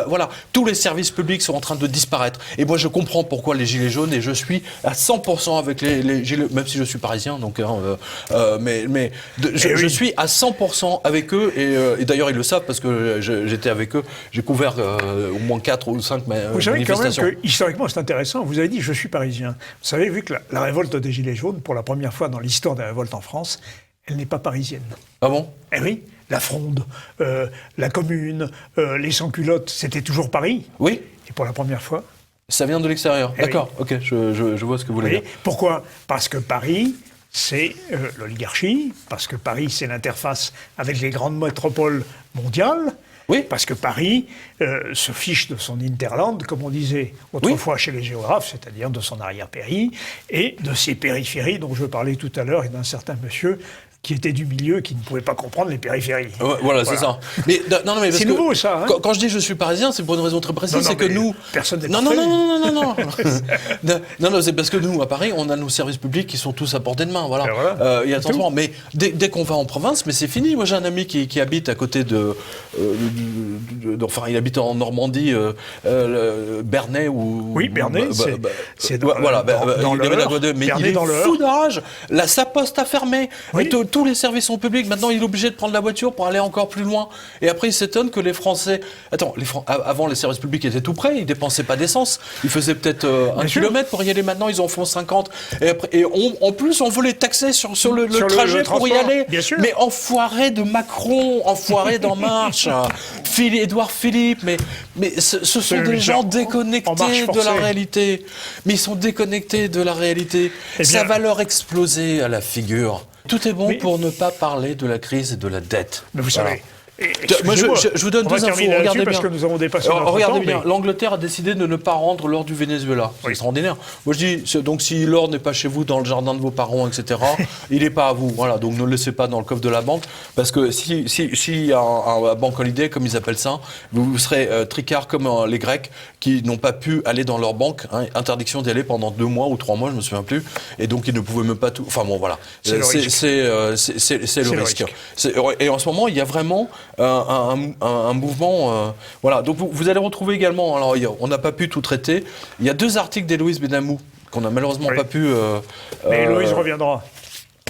Voilà, tous les services publics sont en train de disparaître. Et moi, je comprends pourquoi les Gilets jaunes, et je suis à 100% avec les Gilets, même si je suis parisien, donc, je suis à 100% avec eux, et d'ailleurs, ils le savent, parce que j'étais avec eux, j'ai couvert au moins 4 ou 5 manifestations. Vous savez quand même que, historiquement, c'est intéressant, vous avez dit « je suis parisien ». Vous savez, vu que la révolte des Gilets jaunes, pour la première fois dans l'histoire des révoltes en France, elle n'est pas parisienne. Ah bon ? Eh oui. La Fronde, la Commune, les sans-culottes, c'était toujours Paris. Oui. Et pour la première fois... Ça vient de l'extérieur. D'accord, ok, je vois ce que vous voulez dire. Pourquoi ? Parce que Paris, c'est l'oligarchie, parce que Paris, c'est l'interface avec les grandes métropoles mondiales, oui. Parce que Paris se fiche de son hinterland, comme on disait autrefois chez les géographes, c'est-à-dire de son arrière-pays, et de ses périphéries, dont je parlais tout à l'heure, et d'un certain monsieur qui était du milieu, qui ne pouvait pas comprendre les périphéries. Voilà, c'est ça. Mais, mais c'est nouveau, ça. Hein, quand je dis je suis parisien, c'est pour une raison très précise, c'est que nous... Personne n'est non, c'est parce que nous, à Paris, on a nos services publics qui sont tous à portée de main, voilà. Il y a transport. Mais dès qu'on va en province, mais c'est fini. Moi, j'ai un ami qui habite à côté enfin, il habite en Normandie, Bernay ou... Oui, Bernay, c'est dans l'Eure. Mais il est fou de rage. Sa poste a fermé. Oui. Tous les services sont publics. Maintenant, il est obligé de prendre la voiture pour aller encore plus loin. Et après, il s'étonne que les Français... Attends, avant, les services publics étaient tout près. Ils dépensaient pas d'essence. Ils faisaient peut-être 1 kilomètre pour y aller. Maintenant, ils en font 50. Et en plus, on veut les taxer sur le trajet pour y aller. Mais enfoiré de Macron, enfoiré d'En Marche, Édouard Philippe. Mais ce sont des gens déconnectés de la réalité. Mais ils sont déconnectés de la réalité. Ça va leur exploser à la figure. Tout est bon pour ne pas parler de la crise et de la dette. Mais vous savez... Moi, je vous donne 2 infos. Regardez bien. Parce que nous avons dépassé notre regardez temps, bien. L'Angleterre a décidé de ne pas rendre l'or du Venezuela. C'est extraordinaire. Moi, je dis, donc si l'or n'est pas chez vous, dans le jardin de vos parents, etc., il n'est pas à vous. Voilà. Donc ne le laissez pas dans le coffre de la banque. Parce que si y a un bank holiday, comme ils appellent ça, vous serez tricard comme les Grecs qui n'ont pas pu aller dans leur banque. Hein, interdiction d'y aller pendant 2 mois ou 3 mois, je ne me souviens plus. Et donc ils ne pouvaient même pas tout. Enfin bon, voilà. C'est le risque. Et en ce moment, il y a vraiment un mouvement. Voilà. Donc vous allez retrouver également. Alors on n'a pas pu tout traiter. Il y a 2 articles d'Héloïse Benamou qu'on n'a malheureusement pas pu. Mais Héloïse reviendra.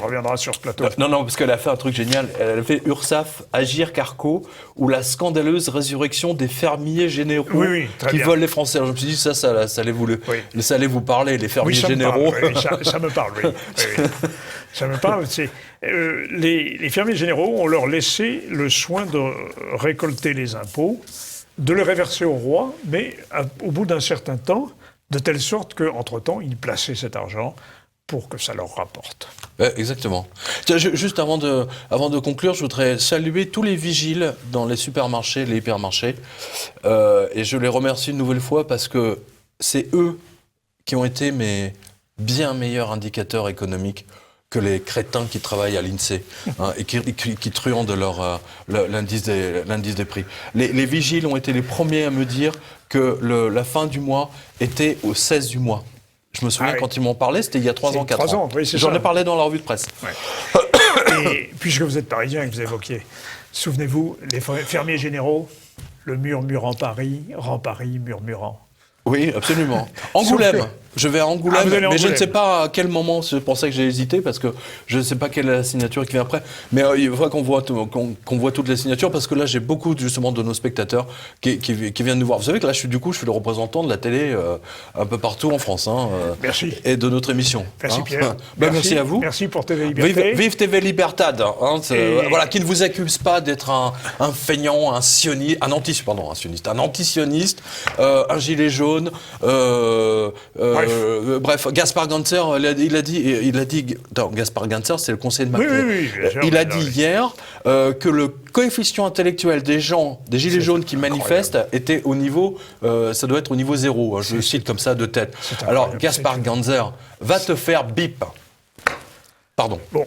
On reviendra sur ce plateau. Non, parce qu'elle a fait un truc génial. Elle a fait URSAF, Agir Carco, ou la scandaleuse résurrection des fermiers généraux qui volent les Français. Alors, je me suis dit, ça allait vous parler, les fermiers généraux. Ça me parle, oui. Ça me parle. Les fermiers généraux, on leur laissé le soin de récolter les impôts, de les réverser au roi, mais au bout d'un certain temps, de telle sorte qu'entre-temps, ils plaçaient cet argent pour que ça leur rapporte. Exactement. Juste avant de conclure, je voudrais saluer tous les vigiles dans les supermarchés, les hypermarchés. Et je les remercie une nouvelle fois parce que c'est eux qui ont été mes bien meilleurs indicateurs économiques que les crétins qui travaillent à l'INSEE et qui truandent l'indice des prix. Les vigiles ont été les premiers à me dire que la fin du mois était au 16 du mois. Je me souviens quand ils m'ont parlé, c'était il y a 3 ans, 4 ans. Oui, j'en ai parlé dans la revue de presse. Ouais. Et puisque vous êtes parisien et que vous évoquiez, souvenez-vous, les fermiers généraux, le murmurant Paris, rend Paris murmurant. Oui, absolument. Angoulême. Je vais à Angoulême, mais Angoulême. Je ne sais pas à quel moment, c'est pour ça que j'ai hésité, parce que je ne sais pas quelle est la signature qui vient après. Mais il faut qu'on voit toutes les signatures, parce que là, j'ai beaucoup justement de nos spectateurs qui viennent nous voir. Vous savez que là, je suis le représentant de la télé un peu partout en France. Merci. Et de notre émission. Merci Pierre. Merci à vous. Merci pour TV Liberté. Vive TV Libertad. Voilà, qui ne vous accuse pas d'être un feignant, un antisioniste, un gilet jaune. Bref, Gaspard Ganser, il a dit, Gaspard Ganser, c'est le conseiller de Macron. Oui, bien sûr, il a dit hier que le coefficient intellectuel des gilets jaunes qui manifestent était au niveau, ça doit être au niveau 0. Je le cite comme ça de tête. Alors, Gaspard Ganser, va te faire bip. Pardon. Bon.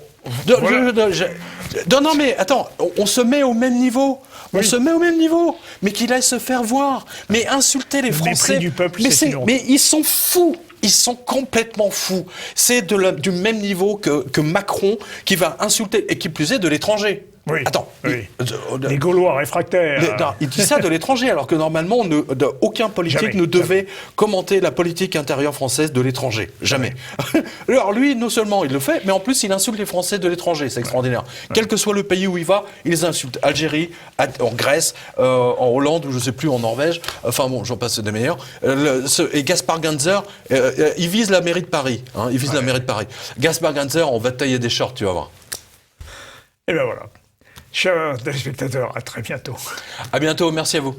Non, mais attends, on se met au même niveau. On se met au même niveau. Mais qu'il aille se faire voir. Mais insulter les Français. Le mépris du peuple, mais ils sont fous. Ils sont complètement fous. C'est du même niveau que Macron qui va insulter, et qui plus est de l'étranger. Oui. Attends. Oui. Les Gaulois réfractaires. Il dit ça de l'étranger, alors que normalement, aucun politique ne devait commenter la politique intérieure française de l'étranger. Jamais. Alors lui, non seulement il le fait, mais en plus, il insulte les Français de l'étranger. C'est extraordinaire. Quel que soit le pays où il va, il les insulte. Algérie, en Grèce, en Hollande, ou je ne sais plus, en Norvège. Enfin bon, j'en passe des meilleurs. Et Gaspard Ganser, il vise la mairie de Paris. Il vise la mairie de Paris. Gaspard Ganser, on va te tailler des shorts, tu vas voir. Et bien voilà. Chers téléspectateurs, à très bientôt. À bientôt, merci à vous.